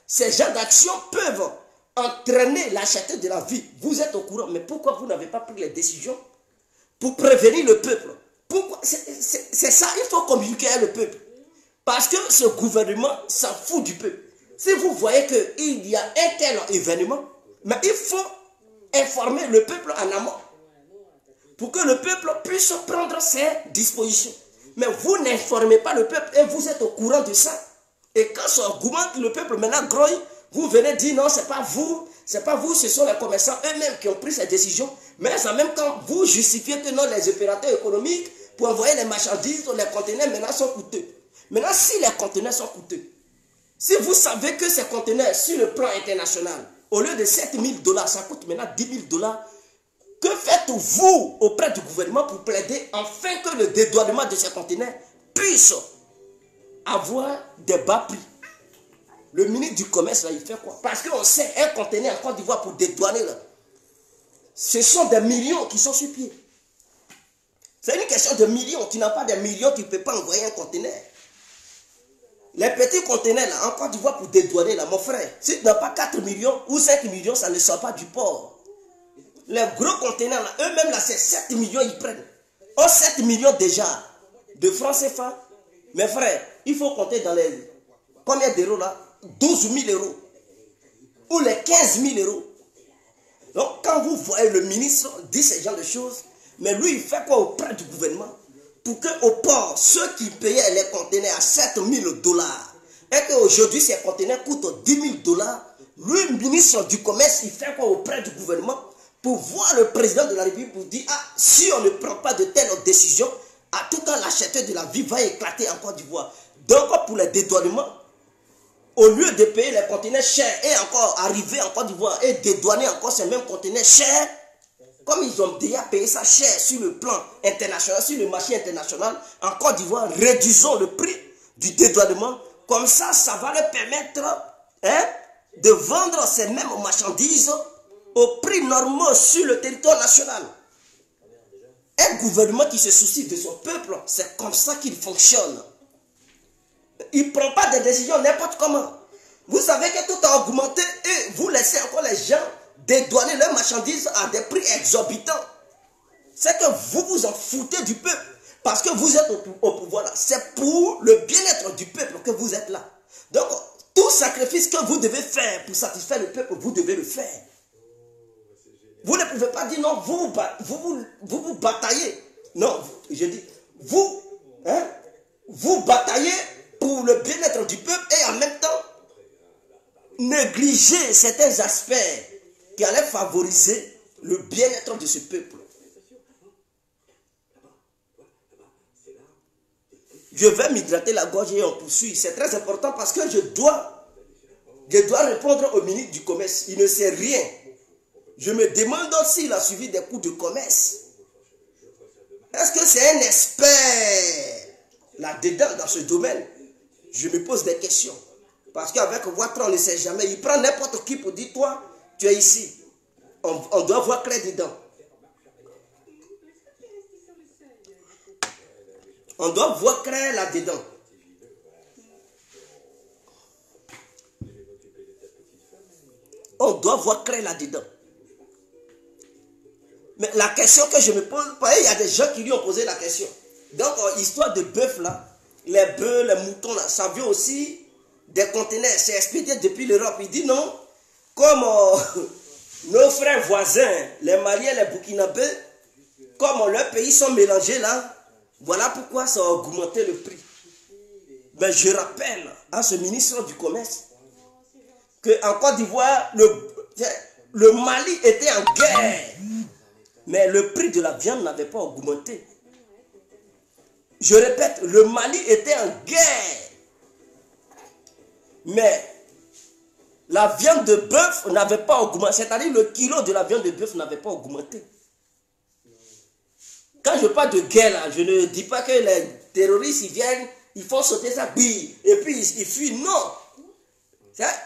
ces genres d'actions peuvent entraîner la cherté de la vie. Vous êtes au courant, mais pourquoi vous n'avez pas pris les décisions pour prévenir le peuple? Pourquoi? C'est ça, il faut communiquer avec le peuple. Parce que ce gouvernement s'en fout du peuple. Si vous voyez qu'il y a un tel événement, mais il faut informer le peuple en amont pour que le peuple puisse prendre ses dispositions. Mais vous n'informez pas le peuple et vous êtes au courant de ça. Et quand ça augmente, le peuple maintenant grogne, vous venez dire non, c'est pas vous, ce sont les commerçants eux-mêmes qui ont pris ces décisions. Mais en même temps, vous justifiez que non, les opérateurs économiques, pour envoyer les marchandises, les conteneurs maintenant sont coûteux. Maintenant, si les conteneurs sont coûteux, si vous savez que ces conteneurs, sur le plan international, au lieu de 7 000 $, ça coûte maintenant 10 000 $, que faites-vous auprès du gouvernement pour plaider afin que le dédouanement de ces conteneurs puisse avoir des bas prix? Le ministre du Commerce, là, il fait quoi? Parce qu'on sait, un conteneur en Côte d'Ivoire pour dédouaner, là, ce sont des millions qui sont sur pied. C'est une question de millions. Tu n'as pas des millions, tu ne peux pas envoyer un conteneur. Les petits conteneurs, là, en Côte d'Ivoire pour dédouaner, là, mon frère, si tu n'as pas 4 millions ou 5 millions, ça ne sort pas du port. Les gros conteneurs, là, eux-mêmes, là, c'est 7 millions, ils prennent. Oh, 7 millions déjà de francs CFA. Mes frères, il faut compter dans les... Combien d'euros, là? 12 000 €. Ou les 15 000 €. Donc, quand vous voyez le ministre dire ce genre de choses, mais lui, il fait quoi auprès du gouvernement? Pour qu'au port, ceux qui payaient les conteneurs à 7 000 $, et qu'aujourd'hui, ces conteneurs coûtent 10 000 $, lui, ministre du Commerce, il fait quoi auprès du gouvernement? Pour voir le président de la République pour dire, ah, si on ne prend pas de telles décisions, à tout temps, la cherté de la vie va éclater en Côte d'Ivoire. Donc, pour les dédouanements, au lieu de payer les conteneurs chers et encore arriver en Côte d'Ivoire et dédouaner encore ces mêmes conteneurs chers, comme ils ont déjà payé ça cher sur le plan international, sur le marché international, en Côte d'Ivoire, réduisons le prix du dédouanement. Comme ça, ça va leur permettre de vendre ces mêmes marchandises au prix normal sur le territoire national. Un gouvernement qui se soucie de son peuple, c'est comme ça qu'il fonctionne. Il ne prend pas des décisions n'importe comment. Vous savez que tout a augmenté et vous laissez encore les gens dédouaner leurs marchandises à des prix exorbitants. C'est que vous vous en foutez du peuple. Parce que vous êtes au pouvoir là. C'est pour le bien-être du peuple que vous êtes là. Donc, tout sacrifice que vous devez faire pour satisfaire le peuple, vous devez le faire. Vous ne pouvez pas dire non, vous bataillez. Non, je dis, vous bataillez pour le bien-être du peuple et en même temps, négliger certains aspects qui allaient favoriser le bien-être de ce peuple. Je vais m'hydrater la gorge et on poursuit. C'est très important parce que je dois répondre au ministre du Commerce. Il ne sait rien. Je me demande s'il a suivi des cours de commerce. Est-ce que c'est un expert là-dedans, dans ce domaine? Je me pose des questions. Parce qu'avec Ouattara, on ne sait jamais. Il prend n'importe qui pour dire, toi, tu es ici. On doit voir clair dedans. On doit voir clair là-dedans. On doit voir clair là-dedans. Mais la question que je me pose, il y a des gens qui lui ont posé la question. Donc, histoire de bœuf là, les bœufs, les moutons là, ça vient aussi des conteneurs. C'est expédié depuis l'Europe. Il dit non, comme nos frères voisins, les Maliens, les Burkinabés, comme leurs pays sont mélangés là, voilà pourquoi ça a augmenté le prix. Mais je rappelle à ce ministre du Commerce qu'en Côte d'Ivoire, le Mali était en guerre. Mais le prix de la viande n'avait pas augmenté. Je répète, le Mali était en guerre. Mais la viande de bœuf n'avait pas augmenté. C'est-à-dire le kilo de la viande de bœuf n'avait pas augmenté. Quand je parle de guerre, là, je ne dis pas que les terroristes ils viennent, ils font sauter sa bille et puis ils fuient. Non.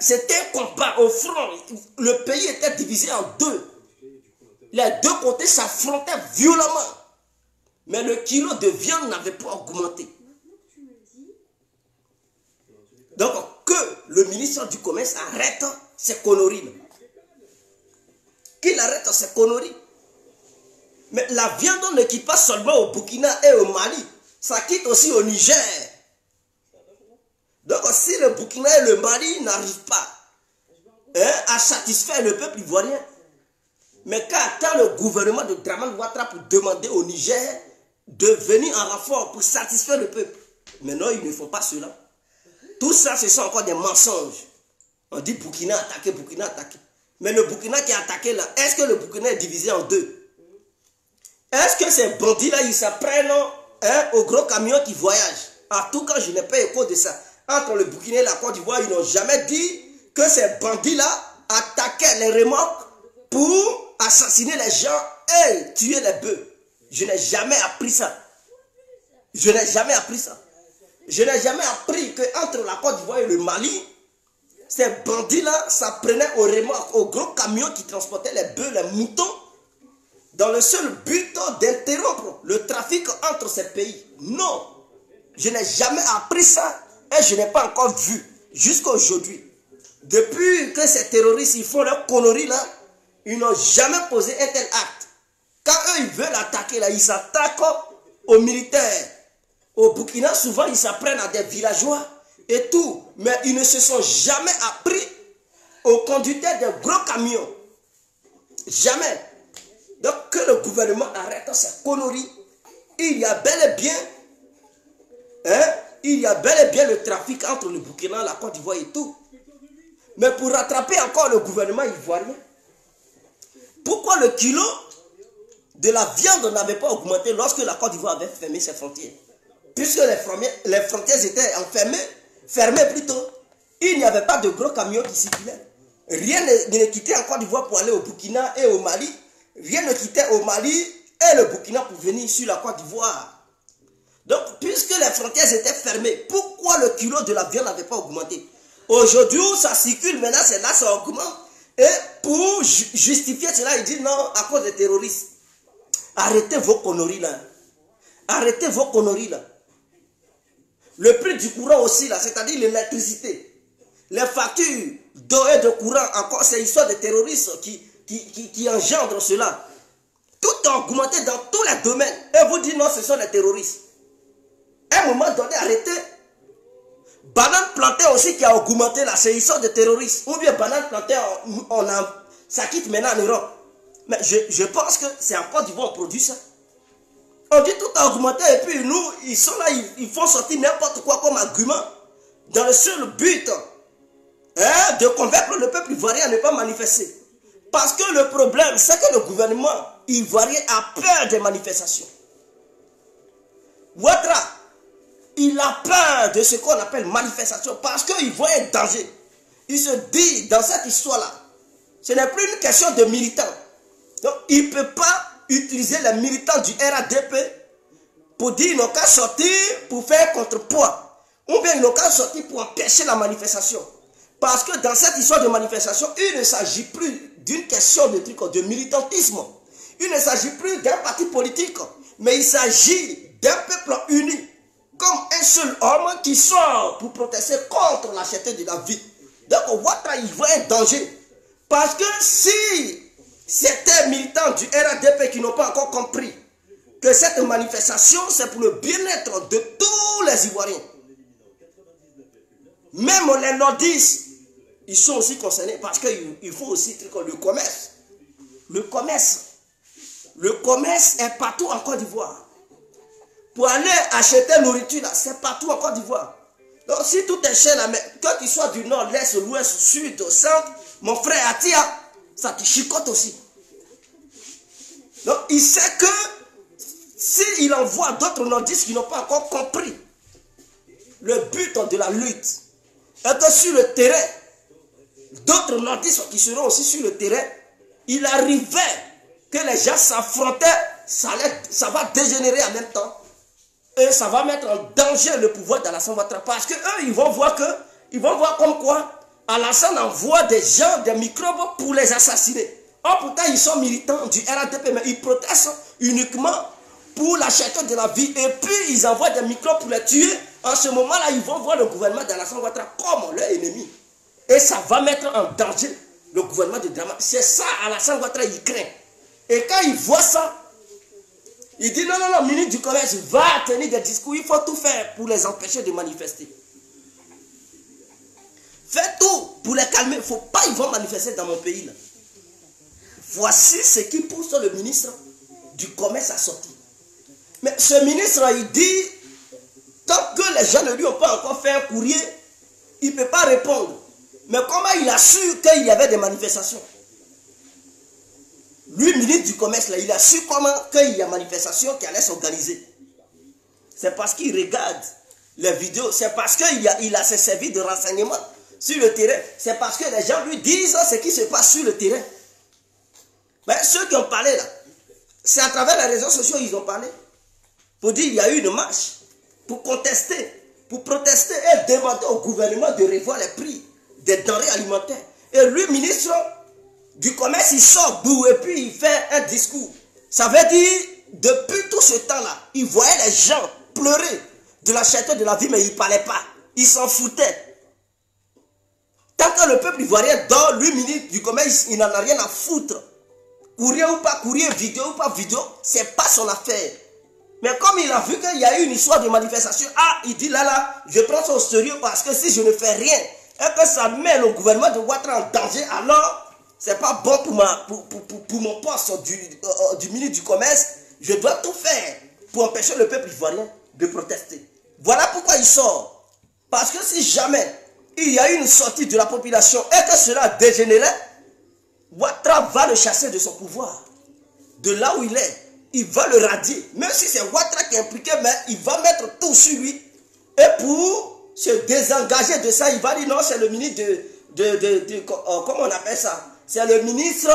C'était un combat au front. Le pays était divisé en deux. Les deux côtés s'affrontaient violemment. Mais le kilo de viande n'avait pas augmenté. Donc, que le ministre du Commerce arrête ces conneries. Qu'il arrête ces conneries. Mais la viande ne quitte pas seulement au Burkina et au Mali. Ça quitte aussi au Niger. Donc, si le Burkina et le Mali n'arrivent pas à satisfaire le peuple ivoirien, mais qu'attend le gouvernement de Dramane Ouattara pour demander au Niger de venir en renfort pour satisfaire le peuple? Mais non, ils ne font pas cela. Tout ça, ce sont encore des mensonges. On dit Burkina attaqué, Burkina attaqué. Mais le Burkina qui est attaqué là, est-ce que le Burkina est divisé en deux? Est-ce que ces bandits-là, ils s'apprennent au gros camion qui voyage? En tout cas, je n'ai pas écho de ça. Entre le Burkina et la Côte d'Ivoire, ils n'ont jamais dit que ces bandits-là attaquaient les remorques pour assassiner les gens et tuer les bœufs. Je n'ai jamais appris ça. Je n'ai jamais appris ça. Je n'ai jamais appris qu'entre la Côte d'Ivoire et le Mali, ces bandits-là s'apprenaient aux remorques, aux gros camions qui transportaient les bœufs, les moutons, dans le seul but d'interrompre le trafic entre ces pays. Non, je n'ai jamais appris ça et je n'ai pas encore vu jusqu'à aujourd'hui. Depuis que ces terroristes ils font leur connerie là, ils n'ont jamais posé un tel acte. Quand eux ils veulent attaquer là, ils s'attaquent aux militaires. Au Burkina, souvent ils s'apprennent à des villageois et tout, mais ils ne se sont jamais appris aux conducteurs de gros camions. Jamais. Donc que le gouvernement arrête ces conneries. Il y a bel et bien, le trafic entre le Burkina, la Côte d'Ivoire et tout. Mais pour rattraper encore le gouvernement ivoirien, pourquoi le kilo de la viande n'avait pas augmenté lorsque la Côte d'Ivoire avait fermé ses frontières? Puisque les frontières étaient fermées plutôt, il n'y avait pas de gros camions qui circulaient. Rien ne quittait en Côte d'Ivoire pour aller au Burkina et au Mali. Rien ne quittait au Mali et le Burkina pour venir sur la Côte d'Ivoire. Donc, puisque les frontières étaient fermées, pourquoi le kilo de la viande n'avait pas augmenté? Aujourd'hui, ça circule, maintenant, c'est là, ça augmente. Et pour justifier cela, il dit non, à cause des terroristes. Arrêtez vos conneries là. Arrêtez vos conneries là. Le prix du courant aussi là, c'est-à-dire l'électricité. Les factures d'eau et de courant, encore, c'est l'histoire des terroristes qui engendrent cela. Tout a augmenté dans tous les domaines. Et vous dites non, ce sont les terroristes. À un moment donné, arrêtez. Banane plantée aussi qui a augmenté là, c'est l'histoire des terroristes. Ou bien banane plantée, ça quitte maintenant en Europe. Mais je pense que c'est en Côte d'Ivoire on produit ça. On dit tout a augmenté et puis nous, ils sont là, ils font sortir n'importe quoi comme argument. Dans le seul but de convaincre le peuple ivoirien à ne pas manifester. Parce que le problème, c'est que le gouvernement ivoirien a peur des manifestations. Ouattara, il a peur de ce qu'on appelle manifestation parce qu'il voit un danger. Il se dit dans cette histoire-là, ce n'est plus une question de militants. Donc il ne peut pas utiliser les militants du RADP pour dire qu'ils n'ont qu'à sortir pour faire contrepoids. Ou bien ils n'ont qu'à sortir pour empêcher la manifestation. Parce que dans cette histoire de manifestation, il ne s'agit plus d'une question de militantisme. Il ne s'agit plus d'un parti politique, mais il s'agit d'un peuple uni, comme un seul homme qui sort pour protester contre la cherté de la vie. Donc Ouattara, il voit un danger. Parce que si certains militants du RADP qui n'ont pas encore compris que cette manifestation, c'est pour le bien-être de tous les Ivoiriens. Même les nordistes, ils sont aussi concernés parce qu'il faut aussi le commerce. Le commerce est partout en Côte d'Ivoire. Pour aller acheter nourriture, c'est partout en Côte d'Ivoire. Donc si tout est cher, que tu sois du nord, l'est, l'ouest, sud, au centre, mon frère Atia, ça te chicote aussi. Donc il sait que s'il envoie d'autres nordistes qui n'ont pas encore compris le but de la lutte, et que sur le terrain, d'autres nordistes qui seront aussi sur le terrain, il arrivait que les gens s'affrontaient, ça va dégénérer en même temps. Et ça va mettre en danger le pouvoir d'Alassane Ouattara. Parce qu'eux, ils vont voir comme quoi Alassane envoie des gens, des microbes pour les assassiner. Or, pourtant, ils sont militants du RADP, mais ils protestent uniquement pour la cherté de la vie. Et puis, ils envoient des microbes pour les tuer. En ce moment-là, ils vont voir le gouvernement d'Alassane Ouattara comme leur ennemi. Et ça va mettre en danger le gouvernement de Dramane. C'est ça, Alassane Ouattara, il craint. Et quand il voit ça, il dit non, ministre du Commerce va tenir des discours, il faut tout faire pour les empêcher de manifester. Faites tout pour les calmer. Il ne faut pas, ils vont manifester dans mon pays là. Voici ce qui pousse le ministre du Commerce à sortir. Mais ce ministre, il dit, tant que les gens ne lui ont pas encore fait un courrier, il ne peut pas répondre. Mais comment il a su qu'il y avait des manifestations? Lui, ministre du Commerce, là, il a su comment qu'il y a manifestation qui allait s'organiser. C'est parce qu'il regarde les vidéos, c'est parce qu'il a se servi de renseignements sur le terrain, c'est parce que les gens lui disent ce qui se passe sur le terrain. Mais ceux qui ont parlé là, c'est à travers les réseaux sociaux ils ont parlé. Pour dire qu'il y a eu une marche, pour contester, pour protester et demander au gouvernement de revoir les prix des denrées alimentaires. Et lui, ministre du Commerce, il sort d'où et puis il fait un discours. Ça veut dire, depuis tout ce temps-là, il voyait les gens pleurer de la cherté de la vie, mais il ne parlait pas. Il s'en foutait. Tant que le peuple ivoirien dort, lui, ministre du Commerce, il n'en a rien à foutre. Courrier ou pas courrier, vidéo ou pas vidéo, c'est pas son affaire. Mais comme il a vu qu'il y a eu une histoire de manifestation, il dit là, je prends ça au sérieux parce que si je ne fais rien, et que ça met le gouvernement de Ouattara en danger, alors c'est pas bon pour mon poste du ministre du Commerce. Je dois tout faire pour empêcher le peuple ivoirien de protester. Voilà pourquoi il sort. Parce que si jamais il y a eu une sortie de la population et que cela a dégénéré, Ouattara va le chasser de son pouvoir. De là où il est, il va le radier. Même si c'est Ouattara qui est impliqué, mais il va mettre tout sur lui. Et pour se désengager de ça, il va dire non, c'est le ministre comment on appelle ça? C'est le ministre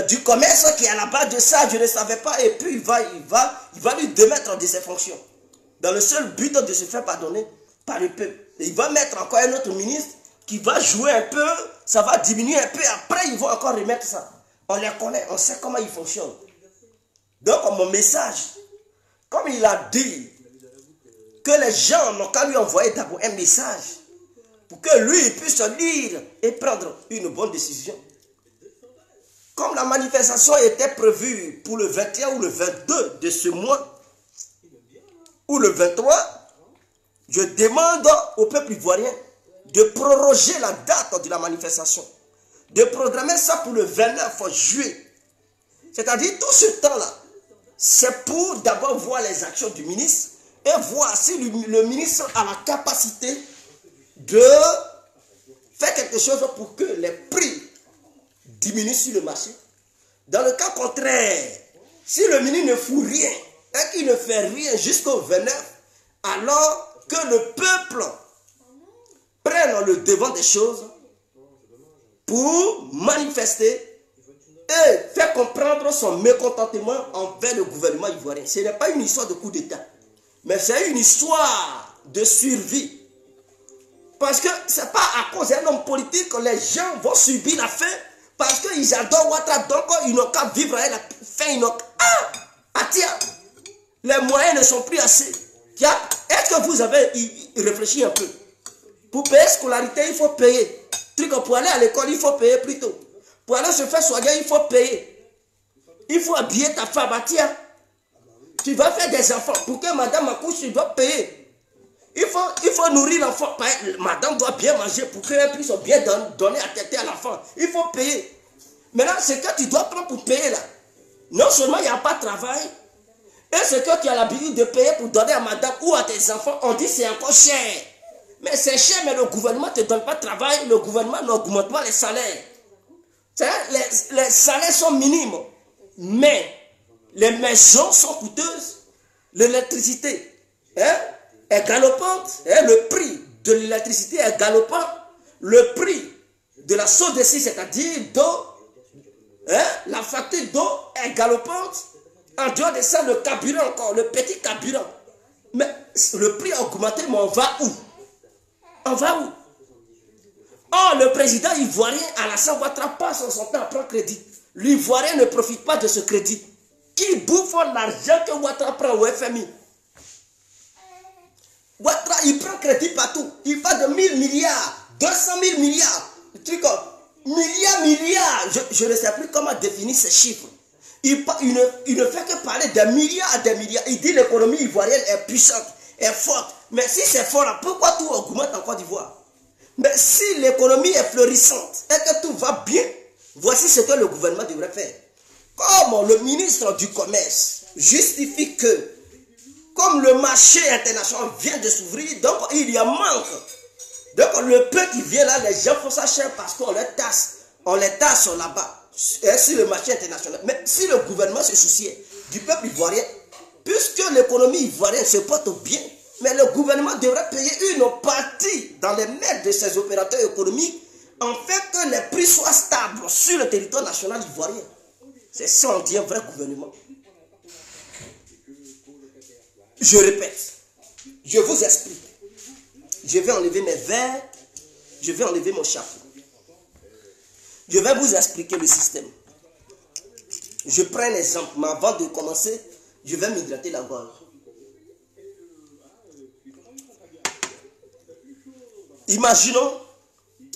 du Commerce qui est à la base de ça, je ne savais pas. Et puis il va lui démettre de ses fonctions. Dans le seul but de se faire pardonner par le peuple. Et il va mettre encore un autre ministre qui va jouer un peu, ça va diminuer un peu, après ils vont encore remettre ça. On les connaît, on sait comment ils fonctionnent. Donc mon message, comme il a dit, que les gens n'ont qu'à lui envoyer d'abord un message, pour que lui puisse lire et prendre une bonne décision. Comme la manifestation était prévue pour le 21 ou le 22 de ce mois, ou le 23, je demande au peuple ivoirien de proroger la date de la manifestation, de programmer ça pour le 29 juillet. C'est-à-dire tout ce temps-là, c'est pour d'abord voir les actions du ministre et voir si le ministre a la capacité de faire quelque chose pour que les prix diminuent sur le marché. Dans le cas contraire, si le ministre ne fout rien et qu'il ne fait rien jusqu'au 29, alors que le peuple prenne le devant des choses pour manifester et faire comprendre son mécontentement envers le gouvernement ivoirien. Ce n'est pas une histoire de coup d'État, mais c'est une histoire de survie. Parce que ce n'est pas à cause d'un homme politique que les gens vont subir la faim, parce qu'ils adorent Ouattara, donc ils n'ont qu'à vivre avec la faim. Tiens, les moyens ne sont plus assez. Est-ce que vous avez réfléchi un peu? Pour payer scolarité, il faut payer. Pour aller à l'école, il faut payer plutôt. Pour aller se faire soigner, il faut payer. Il faut habiller ta femme. Ah, tiens, tu vas faire des enfants. Pour que madame accouche, tu dois payer. Il faut nourrir l'enfant. Madame doit bien manger pour qu'elle puisse bien donner à téter à l'enfant. Il faut payer. Maintenant, ce que tu dois prendre pour payer là, non seulement il n'y a pas de travail, et ce que tu as l'habitude de payer pour donner à madame ou à tes enfants, on dit c'est encore cher. Mais c'est cher, mais le gouvernement ne te donne pas de travail, le gouvernement n'augmente pas les salaires. Les salaires sont minimes, mais les maisons sont coûteuses, l'électricité est galopante, le prix de l'électricité est galopant, le prix de la soda, c'est-à-dire d'eau, la facture d'eau est galopante. En dehors de ça, le carburant encore, le petit carburant. Mais le prix a augmenté, mais on va où? On va où? Oh, le président ivoirien Alassane Ouattara passe son temps à prendre crédit. L'Ivoirien ne profite pas de ce crédit. Qui bouffe l'argent que Ouattara prend au FMI? Ouattara, il prend crédit partout. Il va de 1000 milliards, 200 000 milliards. Milliards. Je ne sais plus comment définir ces chiffres. Il ne fait que parler des milliards. Il dit l'économie ivoirienne est puissante, est forte. Mais si c'est fort, là, pourquoi tout augmente en Côte d'Ivoire? Mais si l'économie est florissante et que tout va bien, voici ce que le gouvernement devrait faire. Comme le ministre du Commerce justifie que, comme le marché international vient de s'ouvrir, donc il y a manque. Donc le peu qui vient là, les gens font ça cher parce qu'on les tasse là-bas. Sur le marché international. Mais si le gouvernement se souciait du peuple ivoirien, puisque l'économie ivoirienne se porte bien, mais le gouvernement devrait payer une partie dans les mains de ses opérateurs économiques, afin que les prix soient stables sur le territoire national ivoirien. C'est ça, on dit un vrai gouvernement. Je répète, je vous explique. Je vais enlever mes verres, je vais enlever mon chapeau. Je vais vous expliquer le système. Je prends un exemple, mais avant de commencer, je vais m'hydrater la gorge. Imaginons,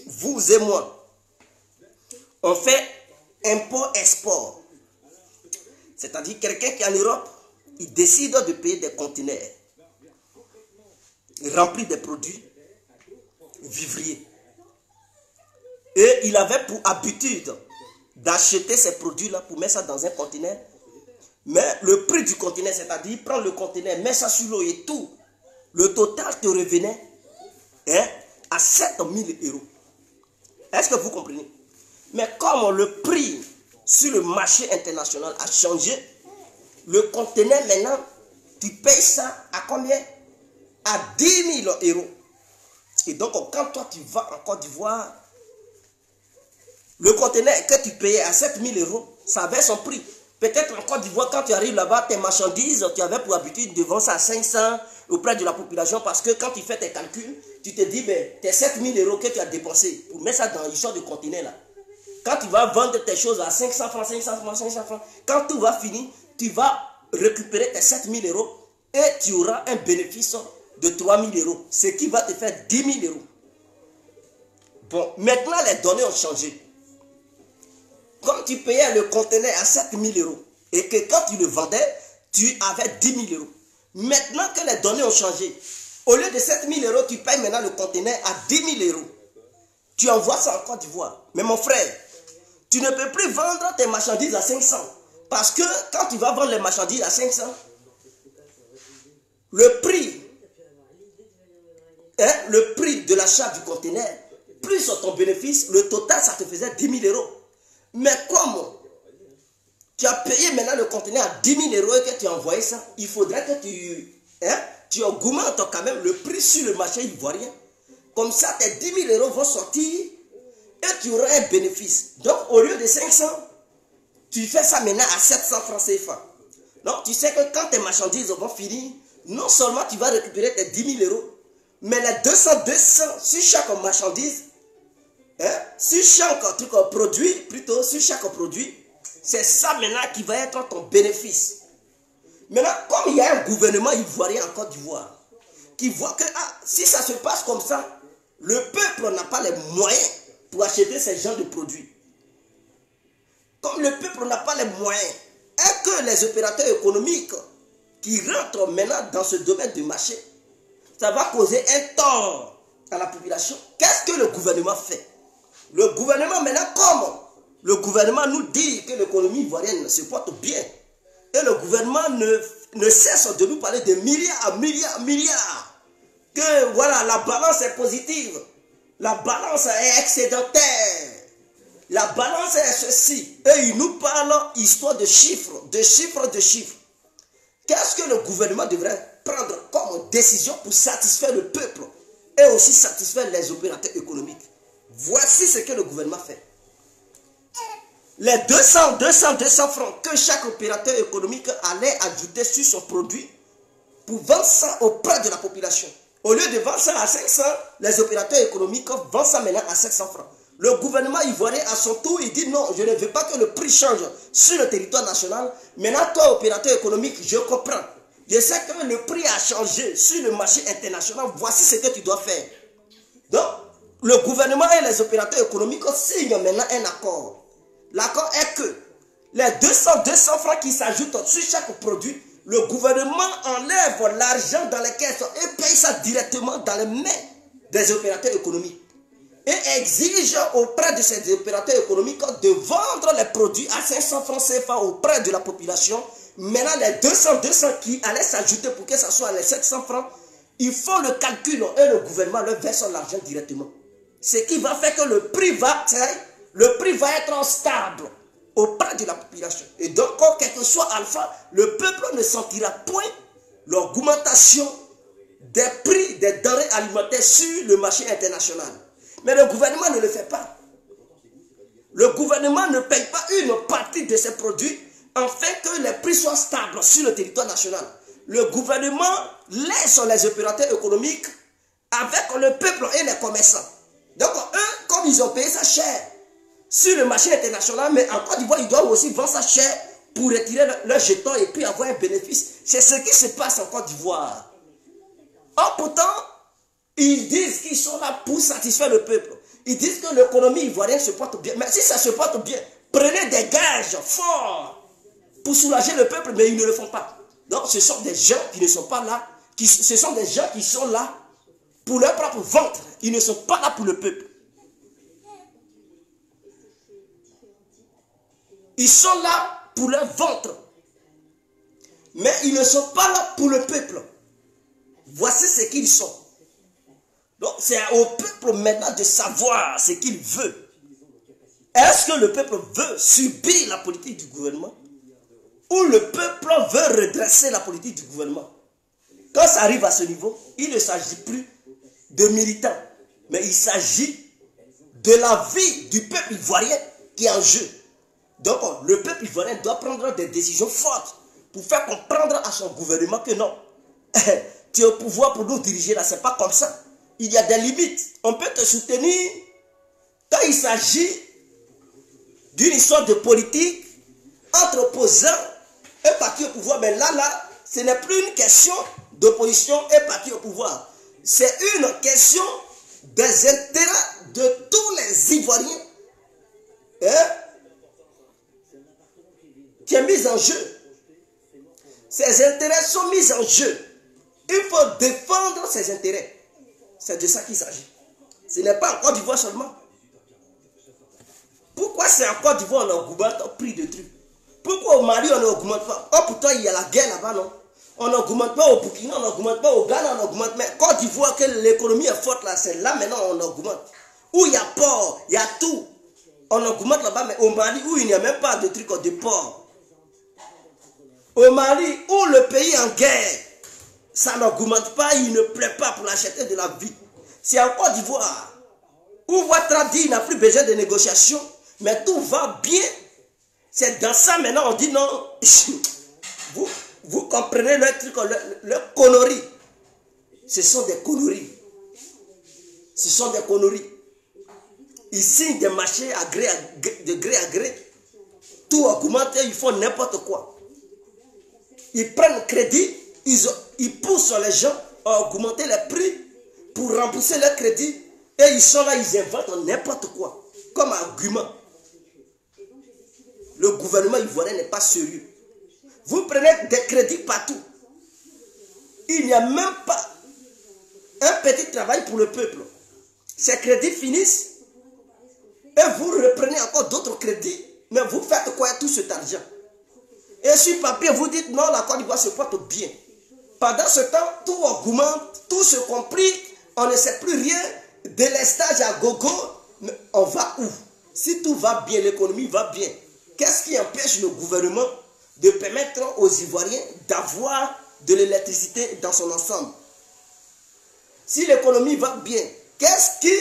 vous et moi, on fait import-export. C'est-à-dire quelqu'un qui est en Europe, il décide de payer des conteneurs remplis de produits vivriers. Et il avait pour habitude d'acheter ces produits-là pour mettre ça dans un conteneur. Mais le prix du conteneur, c'est-à-dire, il prend le conteneur, met ça sur l'eau et tout. Le total te revenait à 7 000 €. Est-ce que vous comprenez? Mais comme le prix sur le marché international a changé, le conteneur maintenant, tu payes ça à combien? À 10 000 €. Et donc, quand toi tu vas en Côte d'Ivoire, le conteneur que tu payais à 7 000 €, ça avait son prix. Peut-être en Côte d'Ivoire, quand tu arrives là-bas, tes marchandises, tu avais pour habitude de vendre ça à 500 auprès de la population, parce que quand tu fais tes calculs, tu te dis, ben, tes 7 000 € que tu as dépensés pour mettre ça dans l'histoire de conteneur là. Quand tu vas vendre tes choses à 500 francs, 500 francs, 500 francs, quand tout va finir, tu vas récupérer tes 7 000 € et tu auras un bénéfice de 3 000 €, ce qui va te faire 10 000 €. Bon, maintenant les données ont changé. Comme tu payais le conteneur à 7 000 € et que quand tu le vendais, tu avais 10 000 €. Maintenant que les données ont changé, au lieu de 7 000 €, tu payes maintenant le conteneur à 10 000 €. Tu envoies ça en Côte d'Ivoire. Mais mon frère, tu ne peux plus vendre tes marchandises à 500. Parce que quand tu vas vendre les marchandises à 500, le prix de l'achat du conteneur, plus ton bénéfice, le total, ça te faisait 10 000 €. Mais comme tu as payé maintenant le conteneur à 10 000 € et que tu as envoyé ça, il faudrait que tu augmentes quand même le prix sur le marché ivoirien. Comme ça, tes 10 000 € vont sortir et tu auras un bénéfice. Donc, au lieu de 500, tu fais ça maintenant à 700 francs CFA. Donc, tu sais que quand tes marchandises vont finir, non seulement tu vas récupérer tes 10 000 €, mais les 200 sur chaque marchandise, sur chaque produit, c'est ça maintenant qui va être ton bénéfice. Maintenant, comme il y a un gouvernement ivoirien en Côte d'Ivoire, qui voit que si ça se passe comme ça, le peuple n'a pas les moyens pour acheter ces genres de produits. Comme le peuple n'a pas les moyens, et que les opérateurs économiques qui rentrent maintenant dans ce domaine du marché, ça va causer un tort à la population. Qu'est-ce que le gouvernement fait? Le gouvernement maintenant, comme le gouvernement nous dit que l'économie ivoirienne se porte bien, et le gouvernement ne cesse de nous parler de milliards, milliards, que voilà, la balance est positive, la balance est excédentaire, la balance est ceci, et il nous parle histoire de chiffres, de chiffres, de chiffres. Qu'est-ce que le gouvernement devrait prendre comme décision pour satisfaire le peuple et aussi satisfaire les opérateurs économiques? Voici ce que le gouvernement fait. Les 200 francs que chaque opérateur économique allait ajouter sur son produit pour vendre ça auprès de la population. Au lieu de vendre ça à 500, les opérateurs économiques vendent ça maintenant à 700 francs. Le gouvernement ivoirien, à son tour, il dit non, je ne veux pas que le prix change sur le territoire national. Maintenant, toi, opérateur économique, je comprends. Je sais que le prix a changé sur le marché international. Voici ce que tu dois faire. Donc, le gouvernement et les opérateurs économiques signent maintenant un accord. L'accord est que les 200 francs qui s'ajoutent sur chaque produit, le gouvernement enlève l'argent dans les caisses et paye ça directement dans les mains des opérateurs économiques. Et exige auprès de ces opérateurs économiques de vendre les produits à 500 francs CFA auprès de la population. Maintenant, les 200 qui allaient s'ajouter pour que ce soit les 700 francs, ils font le calcul et le gouvernement leur verse l'argent directement. Ce qui va faire que le prix va être stable auprès de la population. Et donc, quel que soit alpha, le peuple ne sentira point l'augmentation des prix des denrées alimentaires sur le marché international. Mais le gouvernement ne le fait pas. Le gouvernement ne paye pas une partie de ces produits afin que les prix soient stables sur le territoire national. Le gouvernement laisse les opérateurs économiques avec le peuple et les commerçants. Donc, eux, comme ils ont payé ça cher sur le marché international, mais en Côte d'Ivoire, ils doivent aussi vendre ça cher pour retirer leur jeton et puis avoir un bénéfice. C'est ce qui se passe en Côte d'Ivoire. Or, pourtant, ils disent qu'ils sont là pour satisfaire le peuple. Ils disent que l'économie ivoirienne se porte bien. Mais si ça se porte bien, prenez des gages forts pour soulager le peuple, mais ils ne le font pas. Donc, ce sont des gens qui ne sont pas là. Ce sont des gens qui sont là pour leur propre ventre. Ils ne sont pas là pour le peuple. Ils sont là pour leur ventre. Mais ils ne sont pas là pour le peuple. Voici ce qu'ils sont. Donc, c'est au peuple maintenant de savoir ce qu'il veut. Est-ce que le peuple veut subir la politique du gouvernement? Ou le peuple veut redresser la politique du gouvernement? Quand ça arrive à ce niveau, il ne s'agit plus de militants, mais il s'agit de la vie du peuple ivoirien qui est en jeu. Donc, le peuple ivoirien doit prendre des décisions fortes pour faire comprendre à son gouvernement que non, tu es au pouvoir pour nous diriger là, c'est pas comme ça. Il y a des limites. On peut te soutenir quand il s'agit d'une histoire de politique entre opposants et parti au pouvoir. Mais là, ce n'est plus une question d'opposition et parti au pouvoir. C'est une question des intérêts de tous les Ivoiriens qui est mise en jeu. Ces intérêts sont mis en jeu. Il faut défendre ces intérêts. C'est de ça qu'il s'agit. Ce n'est pas en Côte d'Ivoire seulement. Pourquoi c'est en Côte d'Ivoire on augmente le prix de trucs? Pourquoi au Mali on n'augmente pas? Oh pourtant il y a la guerre là-bas, non? On n'augmente pas au Burkina, on n'augmente pas au Ghana, on augmente. Mais Côte d'Ivoire, que l'économie est forte là, c'est là maintenant on augmente. Où il y a port, il y a tout. On augmente là-bas, mais au Mali où il n'y a même pas de trucs de port. Au Mali où le pays est en guerre, ça n'augmente pas, il ne plaît pas pour l'acheter de la vie. C'est en Côte d'Ivoire où Ouattara dit qu'il n'a plus besoin de négociations, mais tout va bien. C'est dans ça maintenant on dit non. Vous comprenez le truc, le connerie. Ce sont des conneries. Ce sont des conneries. Ils signent des marchés de gré à gré. Tout augmente et ils font n'importe quoi. Ils prennent crédit, ils poussent les gens à augmenter les prix pour rembourser leur crédit. Et ils sont là, ils inventent n'importe quoi comme argument. le gouvernement ivoirien n'est pas sérieux. Vous prenez des crédits partout. Il n'y a même pas un petit travail pour le peuple. Ces crédits finissent et vous reprenez encore d'autres crédits. Mais vous faites quoi tout cet argent? Et sur papier, vous dites non, la Côte d'Ivoire se porte bien. Pendant ce temps, tout augmente, tout se complique, on ne sait plus rien. Délestage à gogo, mais on va où? Si tout va bien, l'économie va bien, qu'est-ce qui empêche le gouvernement de permettre aux Ivoiriens d'avoir de l'électricité dans son ensemble? Si l'économie va bien, qu'est-ce qui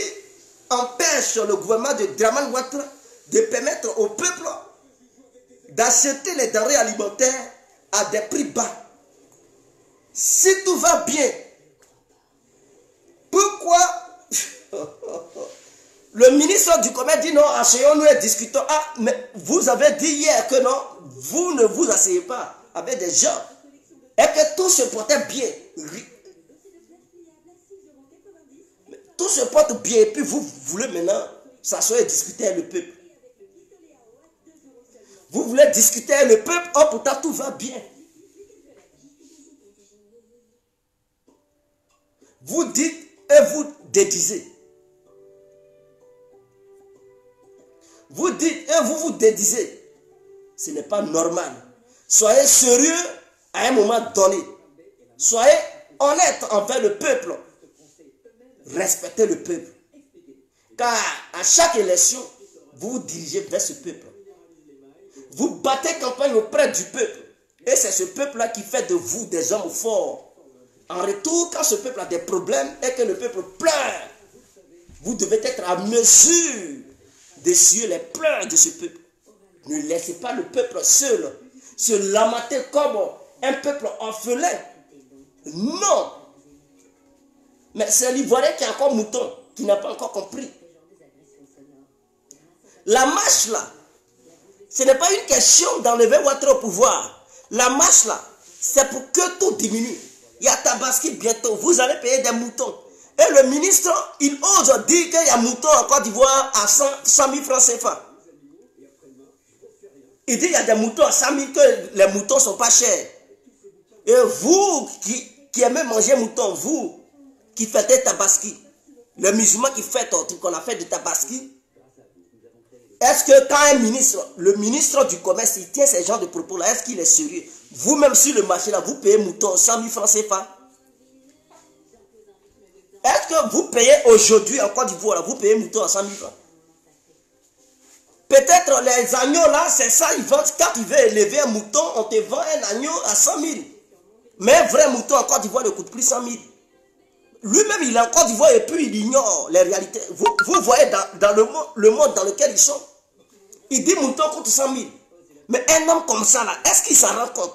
empêche le gouvernement de Dramane Ouattara de permettre au peuple d'acheter les denrées alimentaires à des prix bas? Si tout va bien, pourquoi le ministre du Commerce dit non, asseyons-nous et discutons. Ah, mais vous avez dit hier que non, vous ne vous asseyez pas avec des gens et que tout se portait bien. Tout se porte bien et puis vous voulez maintenant s'asseoir et discuter avec le peuple. Vous voulez discuter avec le peuple, oh pourtant tout va bien. Vous dites et vous dédisez. Vous dites et vous vous dédisez. Ce n'est pas normal. Soyez sérieux à un moment donné. Soyez honnête envers le peuple. Respectez le peuple. Car à chaque élection, vous vous dirigez vers ce peuple. Vous battez campagne auprès du peuple. Et c'est ce peuple-là qui fait de vous des hommes forts. En retour, quand ce peuple a des problèmes et que le peuple pleure, vous devez être à mesure d'essuyer les pleurs de ce peuple. Ne laissez pas le peuple seul se lamenter comme un peuple orphelin. Non. Mais c'est l'Ivoirien qui est encore mouton, qui n'a pas encore compris. La marche là, ce n'est pas une question d'enlever Ouattara au pouvoir. La marche là, c'est pour que tout diminue. Il y a Tabaski bientôt, vous allez payer des moutons. Et le ministre, il ose dire qu'il y a moutons en Côte d'Ivoire à 100 000 francs CFA. Il dit qu'il y a des moutons à 100 000, que les moutons ne sont pas chers. Et vous qui aimez manger mouton, vous qui faites Tabaski, le musulman qui fait un truc qu'on a fait de Tabaski, est-ce que quand un ministre, le ministre du Commerce, il tient ces genres de propos-là, est-ce qu'il est sérieux? Vous-même sur le marché, là, vous payez mouton 100 000 francs CFA. Est-ce que vous payez aujourd'hui en Côte d'Ivoire, vous payez mouton à 100 000 francs? Peut-être les agneaux là, c'est ça, ils vendent, quand tu veux élever un mouton, on te vend un agneau à 100 000. Mais un vrai mouton en Côte d'Ivoire ne coûte plus 100 000. Lui-même, il est en Côte d'Ivoire et puis il ignore les réalités. Vous voyez dans le monde dans lequel ils sont. Il dit mouton coûte 100 000. Mais un homme comme ça là, est-ce qu'il s'en rend compte?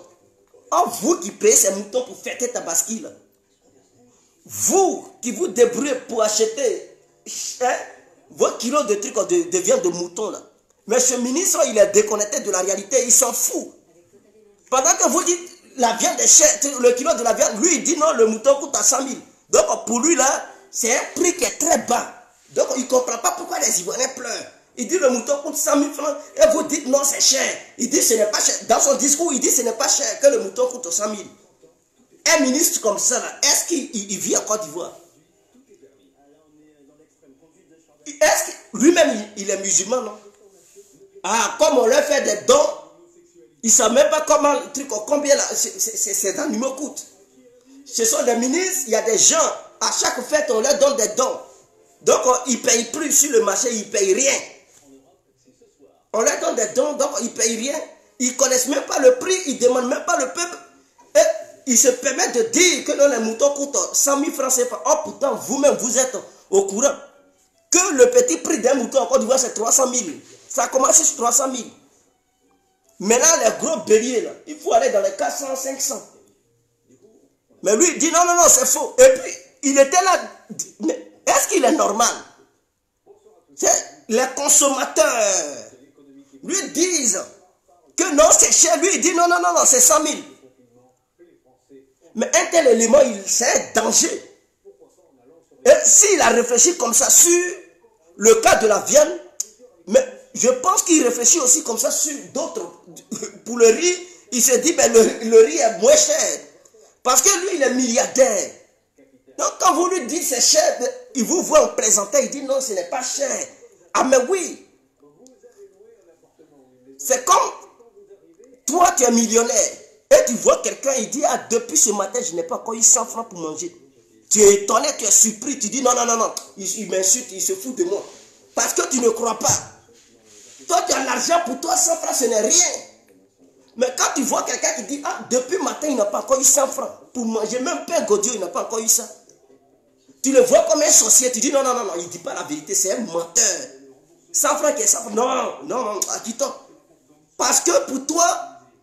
Oh, vous qui payez ces moutons pour fêter Tabaski là. Vous qui vous débrouillez pour acheter vos kilos de trucs de viande de mouton là. Mais ce ministre, il est déconnecté de la réalité, il s'en fout. Pendant que vous dites la viande est chère, le kilo de la viande, lui il dit non, le mouton coûte à 100 000. Donc pour lui là, c'est un prix qui est très bas. Donc il ne comprend pas pourquoi les Ivoiriens pleurent. Il dit le mouton coûte 100 000 francs et vous dites non, c'est cher. Il dit ce n'est pas cher. Dans son discours, il dit ce n'est pas cher que le mouton coûte 100 000. Un ministre comme ça, est-ce qu'il vit en Côte d'Ivoire? Est-ce que lui-même, il est musulman, non? Ah, comme on leur fait des dons, il ne sait même pas comment, combien ces animaux coûtent. Ce sont des ministres, il y a des gens, à chaque fête, on leur donne des dons. Donc, ils ne payent plus sur le marché, ils ne payent rien. On leur donne des dons, donc ils ne payent rien. Ils ne connaissent même pas le prix, ils ne demandent même pas le peuple. Et ils se permettent de dire que les moutons coûtent 100 000 francs CFA. Oh, pourtant, vous-même, vous êtes au courant que le petit prix d'un mouton en Côte d'Ivoire, c'est 300 000. Ça commence sur 300 000. Maintenant, les gros béliers, là, il faut aller dans les 400, 500. Mais lui, il dit non, non, non, c'est faux. Et puis, il était là. Mais est-ce qu'il est normal? Les consommateurs lui disent que non, c'est cher. Lui, il dit non, non, non, non, c'est 100 000. Mais un tel élément, c'est un danger. Et s'il a réfléchi comme ça sur le cas de la viande, mais Je pense qu'il réfléchit aussi comme ça sur d'autres. Pour le riz, il se dit, ben, le riz est moins cher. Parce que lui, il est milliardaire. Donc quand vous lui dites c'est cher, il vous voit en présentant, il dit non, ce n'est pas cher. Ah mais oui. C'est comme, toi tu es millionnaire, et tu vois quelqu'un, il dit, ah depuis ce matin, je n'ai pas encore eu 100 francs pour manger. Tu es étonné, tu es surpris, tu dis non, non, non, non, il m'insulte, il se fout de moi. Parce que tu ne crois pas. Toi, tu as l'argent, pour toi, 100 francs, ce n'est rien. Mais quand tu vois quelqu'un qui dit, ah, depuis matin, il n'a pas encore eu 100 francs pour manger, même Père Godieu, il n'a pas encore eu ça. Tu le vois comme un sorcier, tu dis, non, non, non, non, il ne dit pas la vérité, c'est un menteur. 100 francs qui est 100 francs, non, non, non, à qui tort. Parce que pour toi,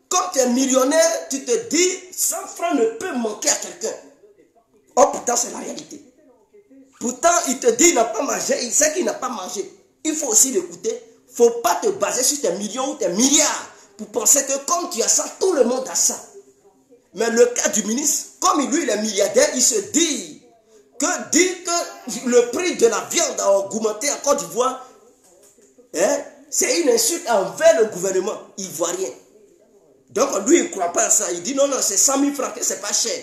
comme tu es millionnaire, tu te dis, 100 francs ne peut manquer à quelqu'un. Oh, pourtant, c'est la réalité. Pourtant, il te dit, il n'a pas mangé, il sait qu'il n'a pas mangé. Il faut aussi l'écouter. Il ne faut pas te baser sur tes millions ou tes milliards pour penser que comme tu as ça, tout le monde a ça. Mais le cas du ministre, comme lui, il est milliardaire, il se dit que dire que le prix de la viande a augmenté en Côte d'Ivoire, hein, c'est une insulte envers le gouvernement ivoirien. Donc lui, il ne croit pas à ça. Il dit non, non, c'est 100 000 francs, c'est pas cher.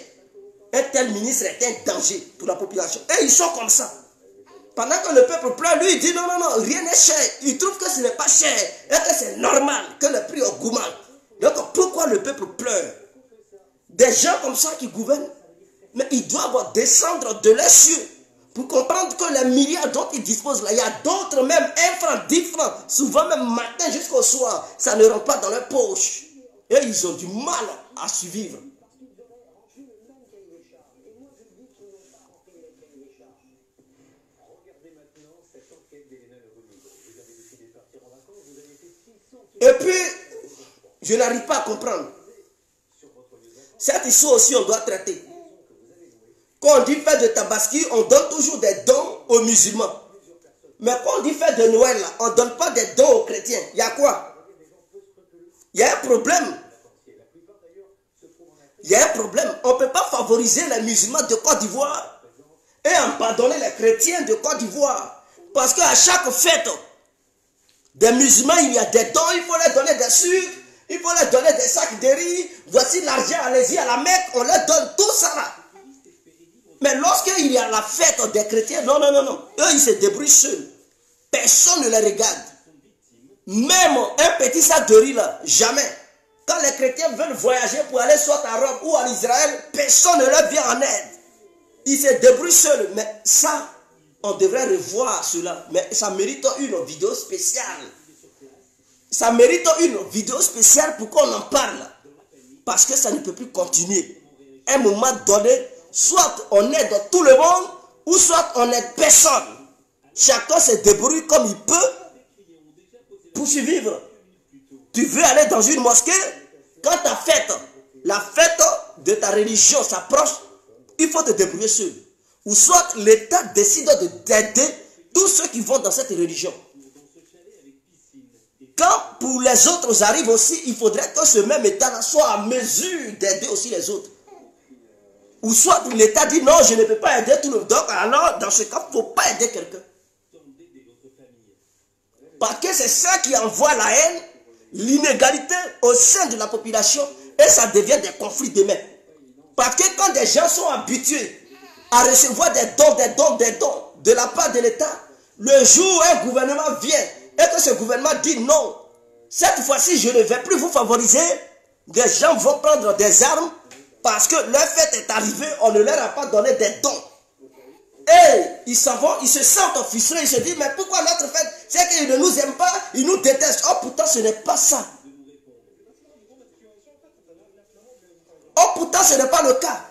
Un tel ministre est un danger pour la population. Et ils sont comme ça. Pendant que le peuple pleure, lui, il dit non, non, non, rien n'est cher. Il trouve que ce n'est pas cher. Et que c'est normal que le prix augmente. Donc pourquoi le peuple pleure? Des gens comme ça qui gouvernent, mais ils doivent descendre de leurs cieux pour comprendre que les milliards dont ils disposent là, il y a d'autres même 1 franc, 10 francs, souvent même matin jusqu'au soir, ça ne rentre pas dans leur poche. Et ils ont du mal à survivre. Et puis, je n'arrive pas à comprendre. Cette histoire aussi, on doit traiter. Quand on dit fête de Tabaski, on donne toujours des dons aux musulmans. Mais quand on dit fête de Noël, là, on ne donne pas des dons aux chrétiens. Il y a quoi? Il y a un problème. Il y a un problème. On ne peut pas favoriser les musulmans de Côte d'Ivoire et abandonner les chrétiens de Côte d'Ivoire. Parce qu'à chaque fête des musulmans, il y a des dons, il faut leur donner des sucres, il faut leur donner des sacs de riz. Voici l'argent, allez-y à la Mecque, on leur donne tout ça là. Mais lorsqu'il y a la fête des chrétiens, non, non, non, non. Eux, ils se débrouillent seuls. Personne ne les regarde. Même un petit sac de riz là, jamais. Quand les chrétiens veulent voyager pour aller soit à Rome ou en Israël, personne ne leur vient en aide. Ils se débrouillent seuls. Mais ça, on devrait revoir cela. Mais ça mérite une vidéo spéciale. Ça mérite une vidéo spéciale pour qu'on en parle. Parce que ça ne peut plus continuer. À un moment donné, soit on aide tout le monde, ou soit on n'aide personne. Chacun se débrouille comme il peut pour survivre. Tu veux aller dans une mosquée, quand ta fête, la fête de ta religion s'approche, il faut te débrouiller seul. Ou soit l'État décide d'aider tous ceux qui vont dans cette religion. Quand pour les autres arrivent aussi, il faudrait que ce même État soit à mesure d'aider aussi les autres. Ou soit l'État dit non, je ne peux pas aider tout le monde. Donc alors, dans ce cas, il ne faut pas aider quelqu'un. Parce que c'est ça qui envoie la haine, l'inégalité au sein de la population, et ça devient des conflits demain. Parce que quand des gens sont habitués à recevoir des dons de la part de l'État, le jour où un gouvernement vient et que ce gouvernement dit non, cette fois-ci je ne vais plus vous favoriser, des gens vont prendre des armes parce que leur fête est arrivée, on ne leur a pas donné des dons. Et ils s'en vont, ils se sentent frustrés, ils se disent mais pourquoi notre fête, c'est qu'ils ne nous aiment pas, ils nous détestent. Oh pourtant ce n'est pas ça. Oh pourtant ce n'est pas le cas.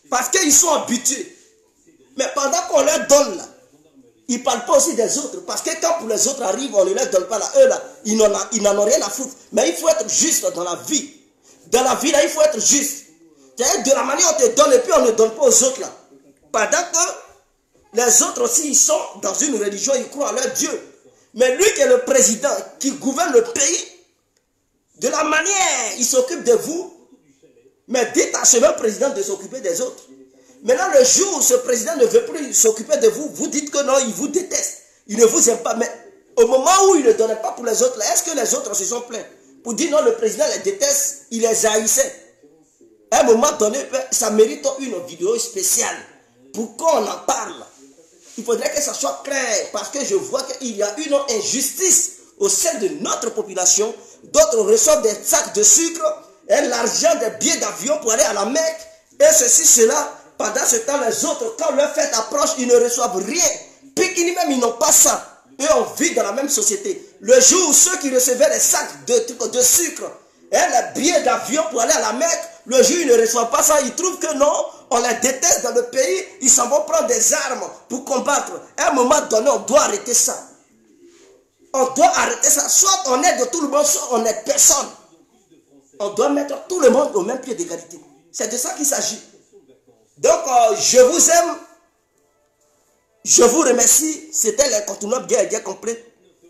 Parce qu'ils sont habitués. Mais pendant qu'on leur donne là, ils ne parlent pas aussi des autres. Parce que quand pour les autres arrivent, on ne leur donne pas là. Eux là, ils n'en ont rien à foutre. Mais il faut être juste dans la vie. Dans la vie là, il faut être juste. C'est-à-dire de la manière on te donne et puis on ne donne pas aux autres là. Pendant que les autres aussi, ils sont dans une religion, ils croient en leur Dieu. Mais lui qui est le président, qui gouverne le pays, de la manière il s'occupe de vous, mais dites à ce même président de s'occuper des autres. Maintenant, le jour où ce président ne veut plus s'occuper de vous, vous dites que non, il vous déteste. Il ne vous aime pas. Mais Au moment où il ne donnait pas pour les autres, est-ce que les autres se sont plaints? Pour dire non, le président les déteste, il les haïssait. À un moment donné, ça mérite une vidéo spéciale. Pour qu'on en parle. Il faudrait que ça soit clair. Parce que je vois qu'il y a une injustice au sein de notre population. D'autres reçoivent des sacs de sucre et l'argent des billets d'avion pour aller à la Mecque. Et ceci, cela. Pendant ce temps, les autres, quand leur fête approche, ils ne reçoivent rien. Pékini même, ils n'ont pas ça. Et on vit dans la même société. Le jour où ceux qui recevaient des sacs de sucre et les billets d'avion pour aller à la Mecque, le jour où ils ne reçoivent pas ça, ils trouvent que non, on les déteste dans le pays, ils s'en vont prendre des armes pour combattre. À un moment donné, on doit arrêter ça. On doit arrêter ça. Soit on aide tout le monde, soit on n'aide personne. On doit mettre tout le monde au même pied d'égalité. C'est de ça qu'il s'agit. Donc, je vous aime. Je vous remercie. C'était l'incontournable guerre complet.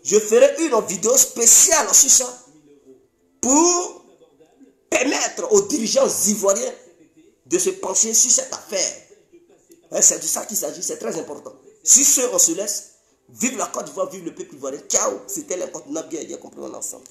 Je ferai une vidéo spéciale sur ça pour permettre aux dirigeants ivoiriens de se pencher sur cette affaire. C'est de ça qu'il s'agit. C'est très important. Sur ce, on se laisse. Vive la Côte d'Ivoire, vive le peuple ivoirien. Ciao. C'était l'incontournable guerre complet ensemble.